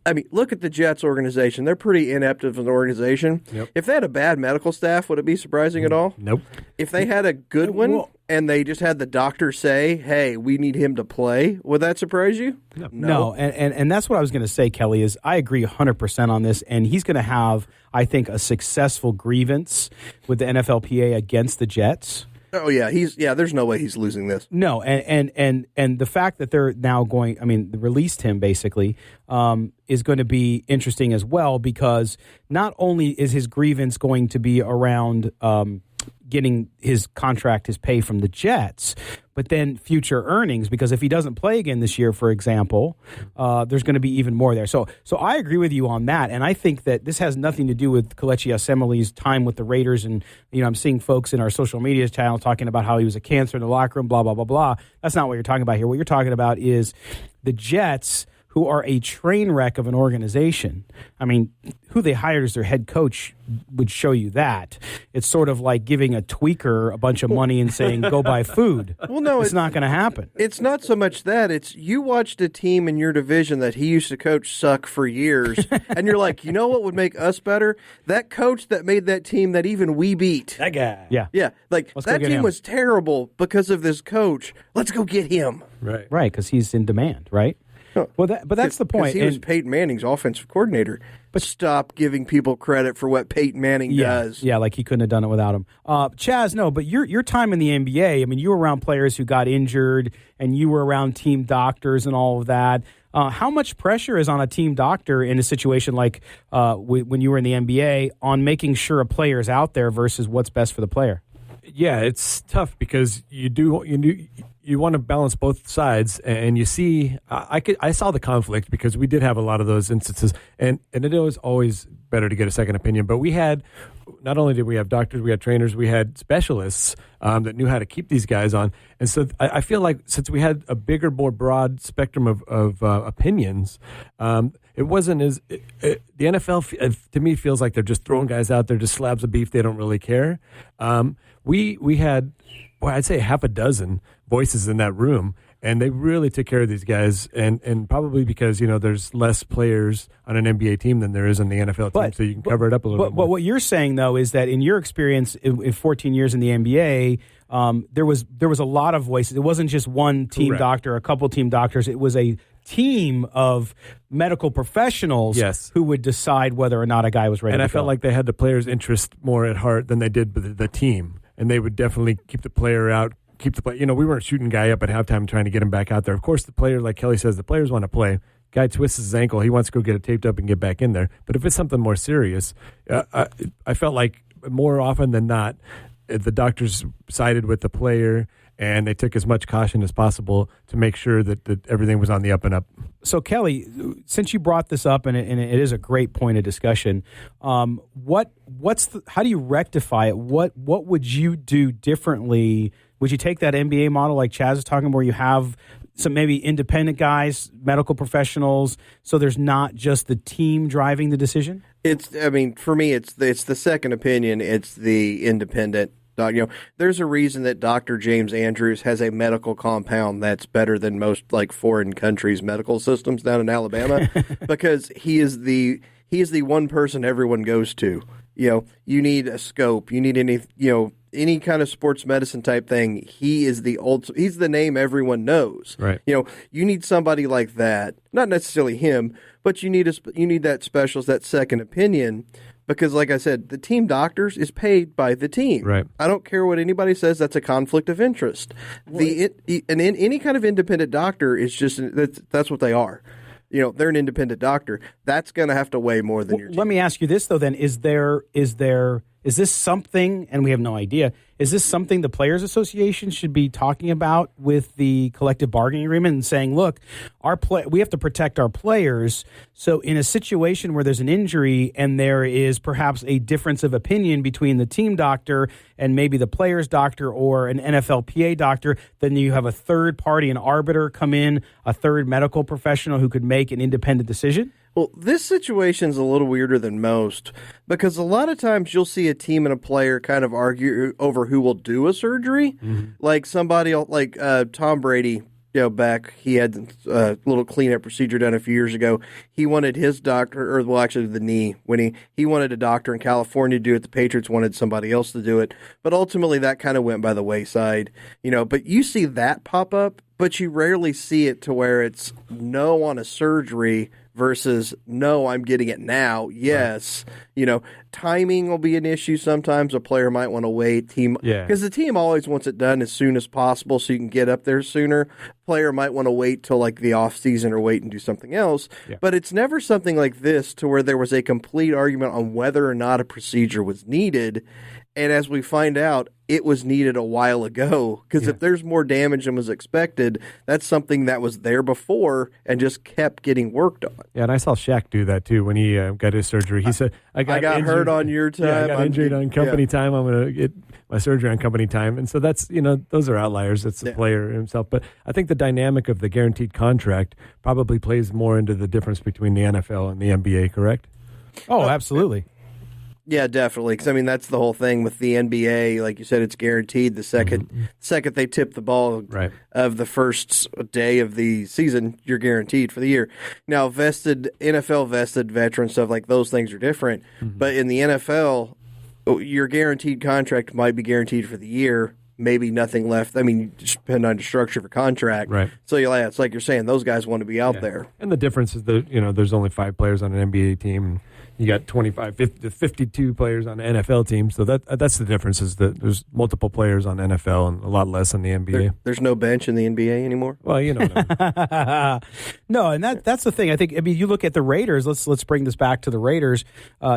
I mean, look at the Jets organization. They're pretty inept of an organization. Yep. If they had a bad medical staff, would it be surprising at all? Nope. If they had a good one and they just had the doctor say, hey, we need him to play, would that surprise you? No. And that's what I was going to say, Kelly, is I agree 100% on this. And he's going to have, I think, a successful grievance with the NFLPA against the Jets. Oh, yeah. There's no way he's losing this. No, and the fact that they're now released him basically is going to be interesting as well, because not only is his grievance going to be around getting his contract, his pay from the Jets, but then future earnings, because if he doesn't play again this year, for example, there's going to be even more there. So I agree with you on that, and I think that this has nothing to do with Kelechi Osemele's time with the Raiders. And I'm seeing folks in our social media channel talking about how he was a cancer in the locker room, blah, blah, blah, blah. That's not what you're talking about here. What you're talking about is the Jets, who are a train wreck of an organization. I mean, who they hired as their head coach would show you that. It's sort of like giving a tweaker a bunch of money and saying, go buy food. Well, no, it's not going to happen. It's not so much that. It's you watched a team in your division that he used to coach suck for years, and you're like, you know what would make us better? That coach that made that team that even we beat. That guy. Yeah. Yeah. Like, that team was terrible because of this coach. Let's go get him. Right. Right, because he's in demand, right? Well, that's the point. He was Peyton Manning's offensive coordinator. But stop giving people credit for what Peyton Manning does. Yeah, like he couldn't have done it without him. Chaz, no, but your time in the NBA, I mean, you were around players who got injured, and you were around team doctors and all of that. How much pressure is on a team doctor in a situation like when you were in the NBA on making sure a player is out there versus what's best for the player? Yeah, it's tough because you want to balance both sides, and you see, I saw the conflict because we did have a lot of those instances, and it was always better to get a second opinion. But we had, not only did we have doctors, we had trainers, we had specialists that knew how to keep these guys on, and so I feel like since we had a bigger, more broad spectrum of opinions, it wasn't as the NFL to me feels like they're just throwing guys out there, just slabs of beef. They don't really care. We had, I'd say half a dozen voices in that room, and they really took care of these guys, and probably because there's less players on an NBA team than there is on the NFL team, so you can cover it up a little bit more. But what you're saying, though, is that in your experience in 14 years in the NBA, there was a lot of voices. It wasn't just one team Correct. doctor, a couple team doctors. It was a team of medical professionals who would decide whether or not a guy was ready to go. And I felt like they had the player's interest more at heart than they did the team, and they would definitely keep the player out keep the play. We weren't shooting guy up at halftime trying to get him back out there. Of course, the player, like Kelly says, the players want to play. Guy twists his ankle. He wants to go get it taped up and get back in there. But if it's something more serious, I felt like more often than not, the doctors sided with the player, and they took as much caution as possible to make sure that everything was on the up and up. So, Kelly, since you brought this up, and it is a great point of discussion, how do you rectify it? What would you do differently? Would you take that NBA model like Chaz is talking, where you have some maybe independent guys, medical professionals, so there's not just the team driving the decision? For me, it's the second opinion. It's the independent. There's a reason that Dr. James Andrews has a medical compound that's better than most foreign countries' medical systems down in Alabama, because he is the one person everyone goes to. You need a scope. You need any kind of sports medicine type thing. He is he's the name everyone knows. Right. You need somebody like that. Not necessarily him, but you need that specialist, that second opinion. Because, like I said, the team doctors is paid by the team. Right. I don't care what anybody says. That's a conflict of interest. Any kind of independent doctor is just that's what they are. They're an independent doctor. That's going to have to weigh more than your team. Let me ask you this though. Then is this something? And we have no idea. Is this something the Players Association should be talking about with the collective bargaining agreement and saying, look, we have to protect our players. So in a situation where there's an injury and there is perhaps a difference of opinion between the team doctor and maybe the player's doctor or an NFLPA doctor, then you have a third party, an arbiter come in, a third medical professional who could make an independent decision? Well, this situation's a little weirder than most, because a lot of times you'll see a team and a player kind of argue over who will do a surgery. Mm-hmm. Like somebody like Tom Brady, back, he had a little cleanup procedure done a few years ago. He wanted his doctor, the knee, when he wanted a doctor in California to do it. The Patriots wanted somebody else to do it. But ultimately that kind of went by the wayside. But you see that pop up, but you rarely see it to where it's no on a surgery versus no, I'm getting it now. Yes. Right. Timing will be an issue sometimes. A player might want to wait. Because the team always wants it done as soon as possible so you can get up there sooner. Player might want to wait till the off season or wait and do something else. Yeah. But it's never something like this to where there was a complete argument on whether or not a procedure was needed. And as we find out, it was needed a while ago, because if there's more damage than was expected, that's something that was there before and just kept getting worked on. Yeah, and I saw Shaq do that too when he got his surgery. He said, I got hurt on your time. Yeah, I got injured on company time. I'm going to get my surgery on company time. And so that's, those are outliers. That's the player himself. But I think the dynamic of the guaranteed contract probably plays more into the difference between the NFL and the NBA, correct? Oh, absolutely. Yeah, definitely. Because that's the whole thing with the NBA. Like you said, it's guaranteed. The second they tip the ball of the first day of the season, you're guaranteed for the year. Now, NFL vested veteran stuff, like those things are different. Mm-hmm. But in the NFL, your guaranteed contract might be guaranteed for the year. Maybe nothing left. Just depend on the structure of a contract. Right. So it's like you're saying, those guys want to be out there. And the difference is that there's only 5 players on an NBA team. You got 52 players on an NFL team. So that's the difference, is that there's multiple players on NFL and a lot less on the NBA. There's no bench in the NBA anymore? Well, you know what I mean. No, and that's the thing. I think, you look at the Raiders. Let's bring this back to the Raiders.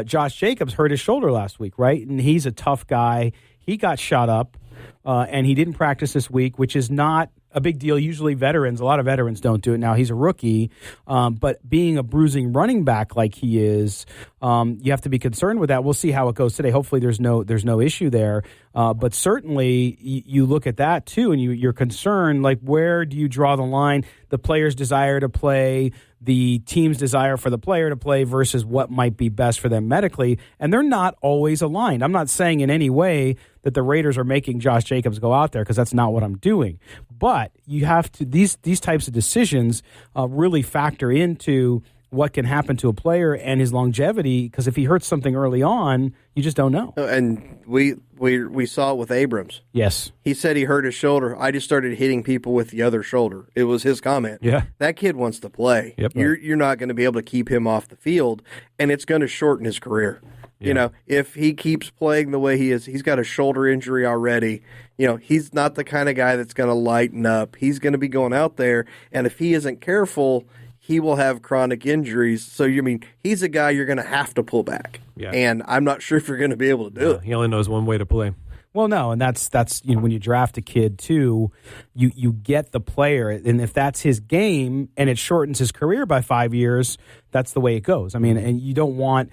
Josh Jacobs hurt his shoulder last week, right? And he's a tough guy. He got shot up, and he didn't practice this week, which is not a big deal. Usually a lot of veterans don't do it. Now, he's a rookie, but being a bruising running back like he is, you have to be concerned with that. We'll see how it goes today. Hopefully there's no issue there. But certainly you look at that too, and you're concerned, like, where do you draw the line? The player's desire to play, the team's desire for the player to play versus what might be best for them medically. And they're not always aligned. I'm not saying in any way that the Raiders are making Josh Jacobs go out there, because that's not what I'm doing. But you have to, these types of decisions really factor into what can happen to a player and his longevity, because if he hurts something early on, you just don't know. And we saw it with Abrams. Yes. He said he hurt his shoulder. I just started hitting people with the other shoulder. It was his comment. Yeah. That kid wants to play. Yep. You're not going to be able to keep him off the field, and it's going to shorten his career. You know, if he keeps playing the way he is, he's got a shoulder injury already. You know, he's not the kind of guy that's going to lighten up. He's going to be going out there, and if he isn't careful, he will have chronic injuries. So, you mean, he's a guy you're going to have to pull back. Yeah. And I'm not sure if you're going to be able to do it. He only knows one way to play. Well, no, and that's you know, when you draft a kid too, you get the player, and if that's his game and it shortens his career by 5 years, that's the way it goes. I mean, and you want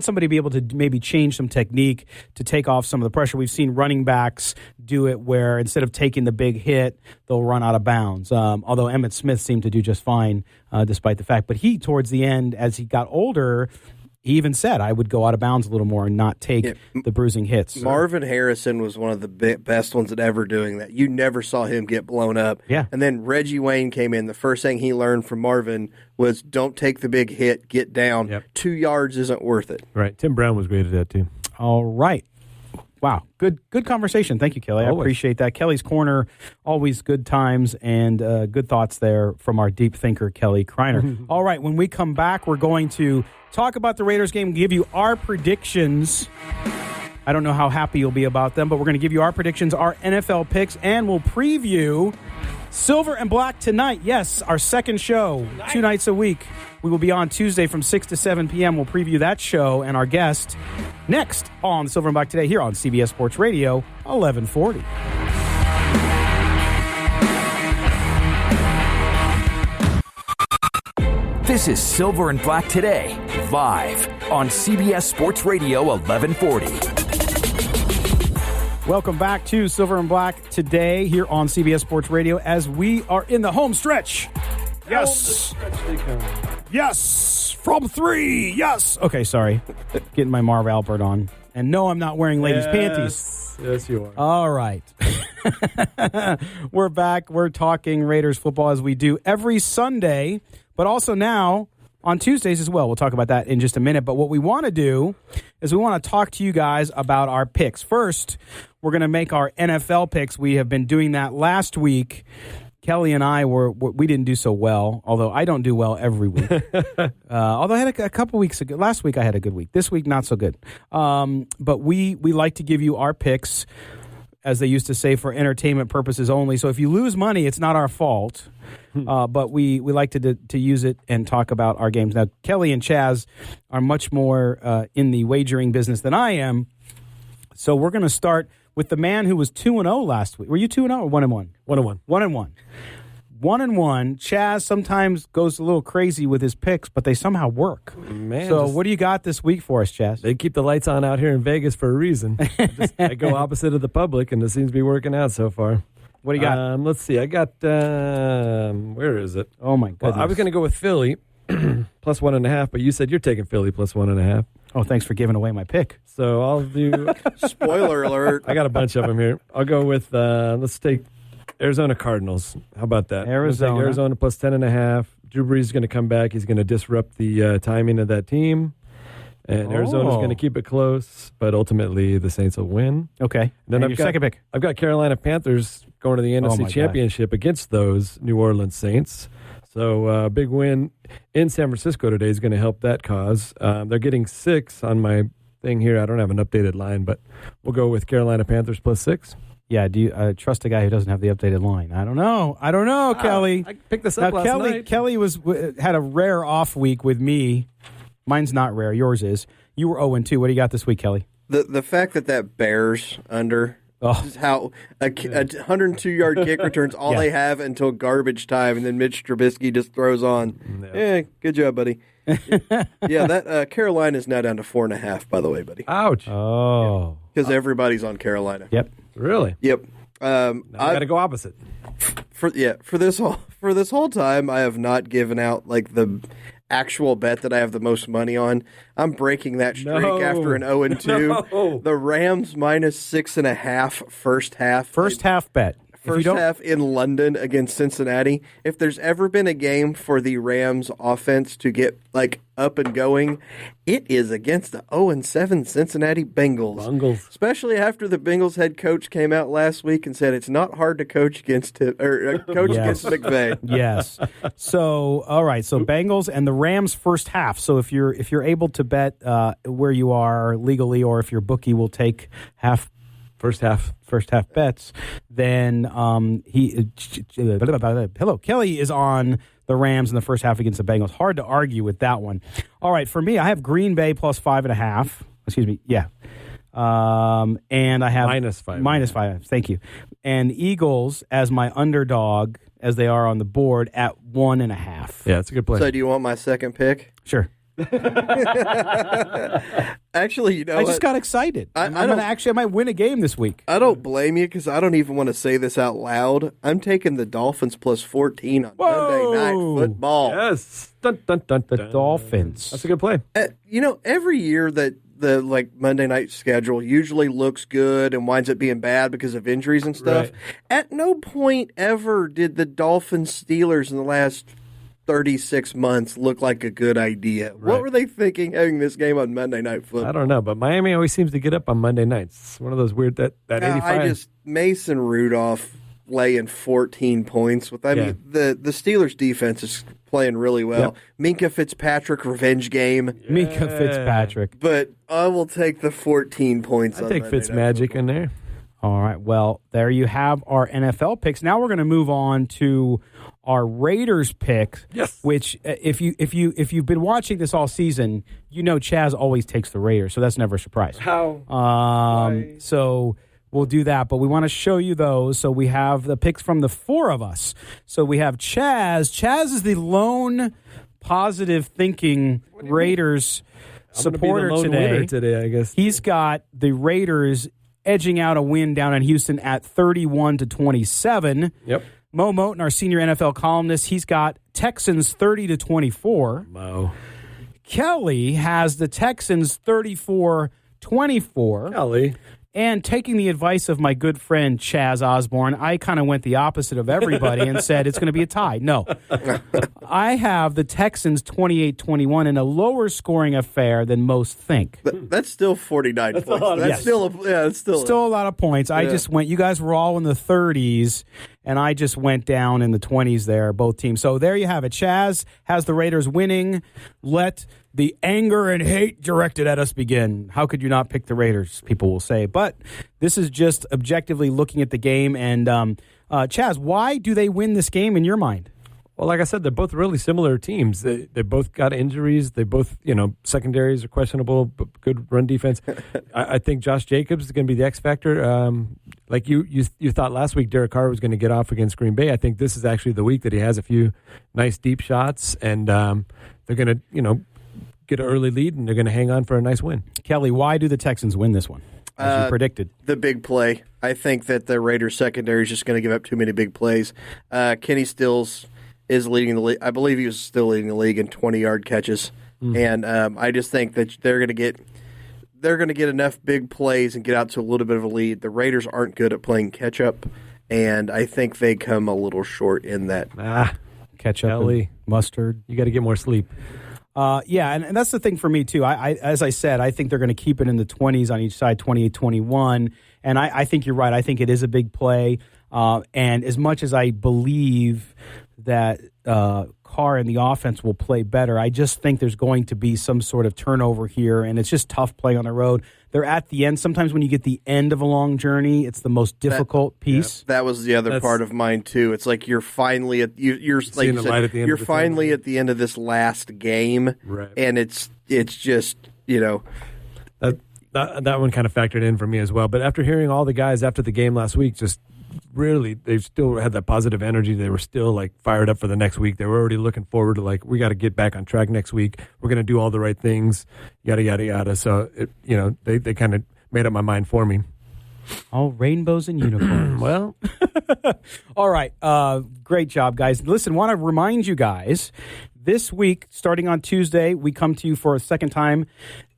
somebody to be able to maybe change some technique to take off some of the pressure. We've seen running backs do it where instead of taking the big hit, they'll run out of bounds. Although Emmitt Smith seemed to do just fine despite the fact, but he towards the end as he got older. He even said, I would go out of bounds a little more and not take the bruising hits. Marvin Harrison was one of the best ones at ever doing that. You never saw him get blown up. Yeah. And then Reggie Wayne came in. The first thing he learned from Marvin was don't take the big hit, get down. Yep. 2 yards isn't worth it. Right. Tim Brown was great at that, too. All right. Wow. Good conversation. Thank you, Kelly. Always. I appreciate that. Kelly's Corner, always good times and good thoughts there from our deep thinker, Kelly Kreiner. All right. When we come back, we're going to talk about the Raiders game, give you our predictions. I don't know how happy you'll be about them, but we're going to give you our predictions, our NFL picks, and we'll preview Silver and Black tonight. Yes, our second show, 2 nights a week. We will be on Tuesday from 6 to 7 p.m. We'll preview that show and our guest next on Silver and Black Today here on CBS Sports Radio, 1140. This is Silver and Black Today, live on CBS Sports Radio 1140. Welcome back to Silver and Black Today here on CBS Sports Radio as we are in the home stretch. Yes. Yes. From 3. Yes. Okay, sorry. Getting my Marv Albert on. And no, I'm not wearing ladies' panties. Yes, you are. All right. We're back. We're talking Raiders football as we do every Sunday, but also now on Tuesdays as well. We'll talk about that in just a minute. But what we want to do is we want to talk to you guys about our picks. First, we're going to make our NFL picks. We have been doing that last week. Kelly and I we didn't do so well, although I don't do well every week. Although I had a couple weeks ago. Last week I had a good week. This week, not so good. But we like to give you our picks, as they used to say, for entertainment purposes only. So if you lose money, it's not our fault. But we like to use it and talk about our games. Now, Kelly and Chaz are much more in the wagering business than I am. So we're going to start with the man who was 2-0 last week. Were you 2-0 or 1-1? 1-1. 1-1. 1-1. Chaz sometimes goes a little crazy with his picks, but they somehow work. Man, so what do you got this week for us, Chaz? They keep the lights on out here in Vegas for a reason. I go opposite of the public, and it seems to be working out so far. What do you got? Let's see. I got, where is it? Oh, my goodness. Well, I was going to go with Philly, plus 1.5, but you said you're taking Philly plus 1.5. Oh, thanks for giving away my pick. So I'll do... Spoiler alert. I got a bunch of them here. I'll go with, let's take Arizona Cardinals. How about that? Arizona plus 10.5. Drew Brees is going to come back. He's going to disrupt the timing of that team. And Arizona's going to keep it close, but ultimately the Saints will win. Okay. Then I've got your second pick. I've got Carolina Panthers going to the NFC Championship against those New Orleans Saints. So a big win in San Francisco today is going to help that cause. They're getting 6 on my thing here. I don't have an updated line, but we'll go with Carolina Panthers plus 6. Yeah, do you trust a guy who doesn't have the updated line? I don't know, Kelly. I picked this up last night. Kelly had a rare off week with me. Mine's not rare. Yours is. You were 0-2. What do you got this week, Kelly? The fact that Bears under... Just how a 102-yard kick returns all they have until garbage time, and then Mitch Trubisky just throws on. Yeah, good job, buddy. Yeah, that Carolina is now down to 4.5. By the way, buddy. Ouch! Oh, because everybody's on Carolina. Yep. Really? Yep. I got to go opposite. For this whole time, I have not given out like the actual bet that I have the most money on. I'm breaking that streak after an 0-2. The Rams minus 6.5 first half. First half bet. first half in London against Cincinnati. If there's ever been a game for the Rams offense to get up and going, it is against the 0-7 Cincinnati Bengals. Especially after the Bengals head coach came out last week and said it's not hard to coach against against McVay. Yes. So, all right. So Bengals and the Rams first half. So if you're able to bet where you are legally, or if your bookie will take first half bets, then Kelly is on the Rams in the first half against the Bengals. Hard to argue with that one. All right, for me, I have Green Bay plus 5.5. Excuse me, yeah. And I have minus 5. Minus 5. Thank you. And Eagles as my underdog, as they are on the board, at 1.5. Yeah, it's a good play. So do you want my second pick? Sure. Actually, I just got excited. I might win a game this week. I don't blame you, because I don't even want to say this out loud. I'm taking the Dolphins plus 14 on Monday Night Football. Yes. Dun, dun, dun, the dun. Dolphins. That's a good play. Every year that the Monday night schedule usually looks good and winds up being bad because of injuries and stuff. Right. At no point ever did the Dolphins Steelers in the last 36 months look like a good idea. Right. What were they thinking having this game on Monday Night Football? I don't know, but Miami always seems to get up on Monday nights. It's one of those weird that 85. Mason Rudolph laying 14 points with. I mean, the Steelers defense is playing really well. Yep. Minkah Fitzpatrick revenge game. Yeah. Minkah Fitzpatrick. But I will take the 14 points. I take Fitzmagic in there. All right. Well, there you have our NFL picks. Now we're going to move on to our Raiders pick. Yes. Which, if you've been watching this all season, you know Chaz always takes the Raiders, so that's never a surprise. How? So we'll do that, but we want to show you those. So we have the picks from the four of us. So we have Chaz. Chaz is the lone positive thinking Raiders supporter today. I guess he's got the Raiders edging out a win down in Houston at 31-27. Yep. Mo Moten, our senior NFL columnist, he's got Texans 30-24. Mo. Kelly has the Texans 34-24. Kelly. And taking the advice of my good friend Chaz Osborne, I kind of went the opposite of everybody and said it's going to be a tie. No. I have the Texans 28-21 in a lower scoring affair than most think. That's still 49 points. That's still a lot of points. I just went, you guys were all in the 30s, and I just went down in the 20s there, both teams. So there you have it. Chaz has the Raiders winning. Let the anger and hate directed at us begin. How could you not pick the Raiders, people will say. But this is just objectively looking at the game. And Chaz, why do they win this game in your mind? Well, like I said, they're both really similar teams. They both got injuries. They both, secondaries are questionable, but good run defense. I think Josh Jacobs is going to be the X factor. Like you thought last week Derek Carr was going to get off against Green Bay. I think this is actually the week that he has a few nice deep shots, and they're going to, get an early lead, and they're going to hang on for a nice win. Kelly, why do the Texans win this one, as you predicted? The big play. I think that the Raiders secondary is just going to give up too many big plays. Kenny Stills is leading the league. I believe he was still leading the league in 20-yard catches. And I just think that they're going to get enough big plays and get out to a little bit of a lead. The Raiders aren't good at playing catch-up, and I think they come a little short in that. Ketchup and mustard. You got to get more sleep. And that's the thing for me, too. As I said, I think they're going to keep it in the 20s on each side, 28-21. And I think you're right. I think it is a big play. And as much as I believe that Carr and the offense will play better, I just think there's going to be some sort of turnover here, and it's just tough playing on the road. They're at the end. Sometimes when you get the end of a long journey, it's the most difficult piece. Yeah, that was the other part of mine too. It's like you're finally at you're finally at the end of this last game, right? And it's just that one kind of factored in for me as well. But after hearing all the guys after the game last week, just really, they still had that positive energy. They were still fired up for the next week. They were already looking forward to we got to get back on track next week. We're going to do all the right things, yada yada yada. So they kind of made up my mind for me. All rainbows and unicorns. Well, all right. Great job, guys. Listen, want to remind you guys, this week, starting on Tuesday, we come to you for a second time.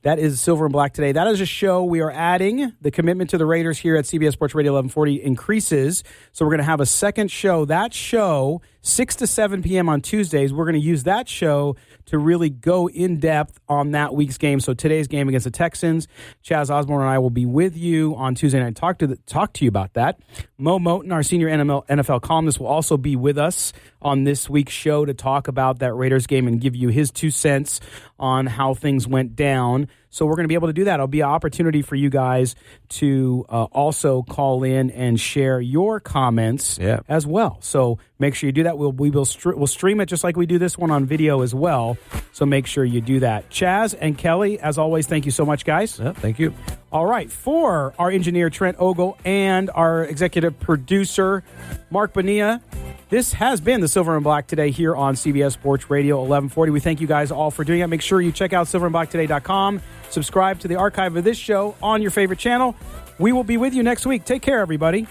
That is Silver and Black Today. That is a show we are adding. The commitment to the Raiders here at CBS Sports Radio 1140 increases. So we're going to have a second show. That show, 6 to 7 p.m. on Tuesdays, we're going to use that show to really go in depth on that week's game. So today's game against the Texans, Chaz Osborne and I will be with you on Tuesday night. Talk to you about that. Mo Moten, our senior NFL columnist, will also be with us on this week's show to talk about that Raiders game and give you his 2 cents on how things went down. So we're going to be able to do that. It'll be an opportunity for you guys to also call in and share your comments as well. So make sure you do that. We'll stream it just like we do this one on video as well. So make sure you do that. Chaz and Kelly, as always, thank you so much, guys. Thank you. All right. For our engineer, Trent Ogle, and our executive producer, Mark Bonilla, this has been the Silver and Black Today here on CBS Sports Radio 1140. We thank you guys all for doing it. Make sure you check out silverandblacktoday.com. Subscribe to the archive of this show on your favorite channel. We will be with you next week. Take care, everybody.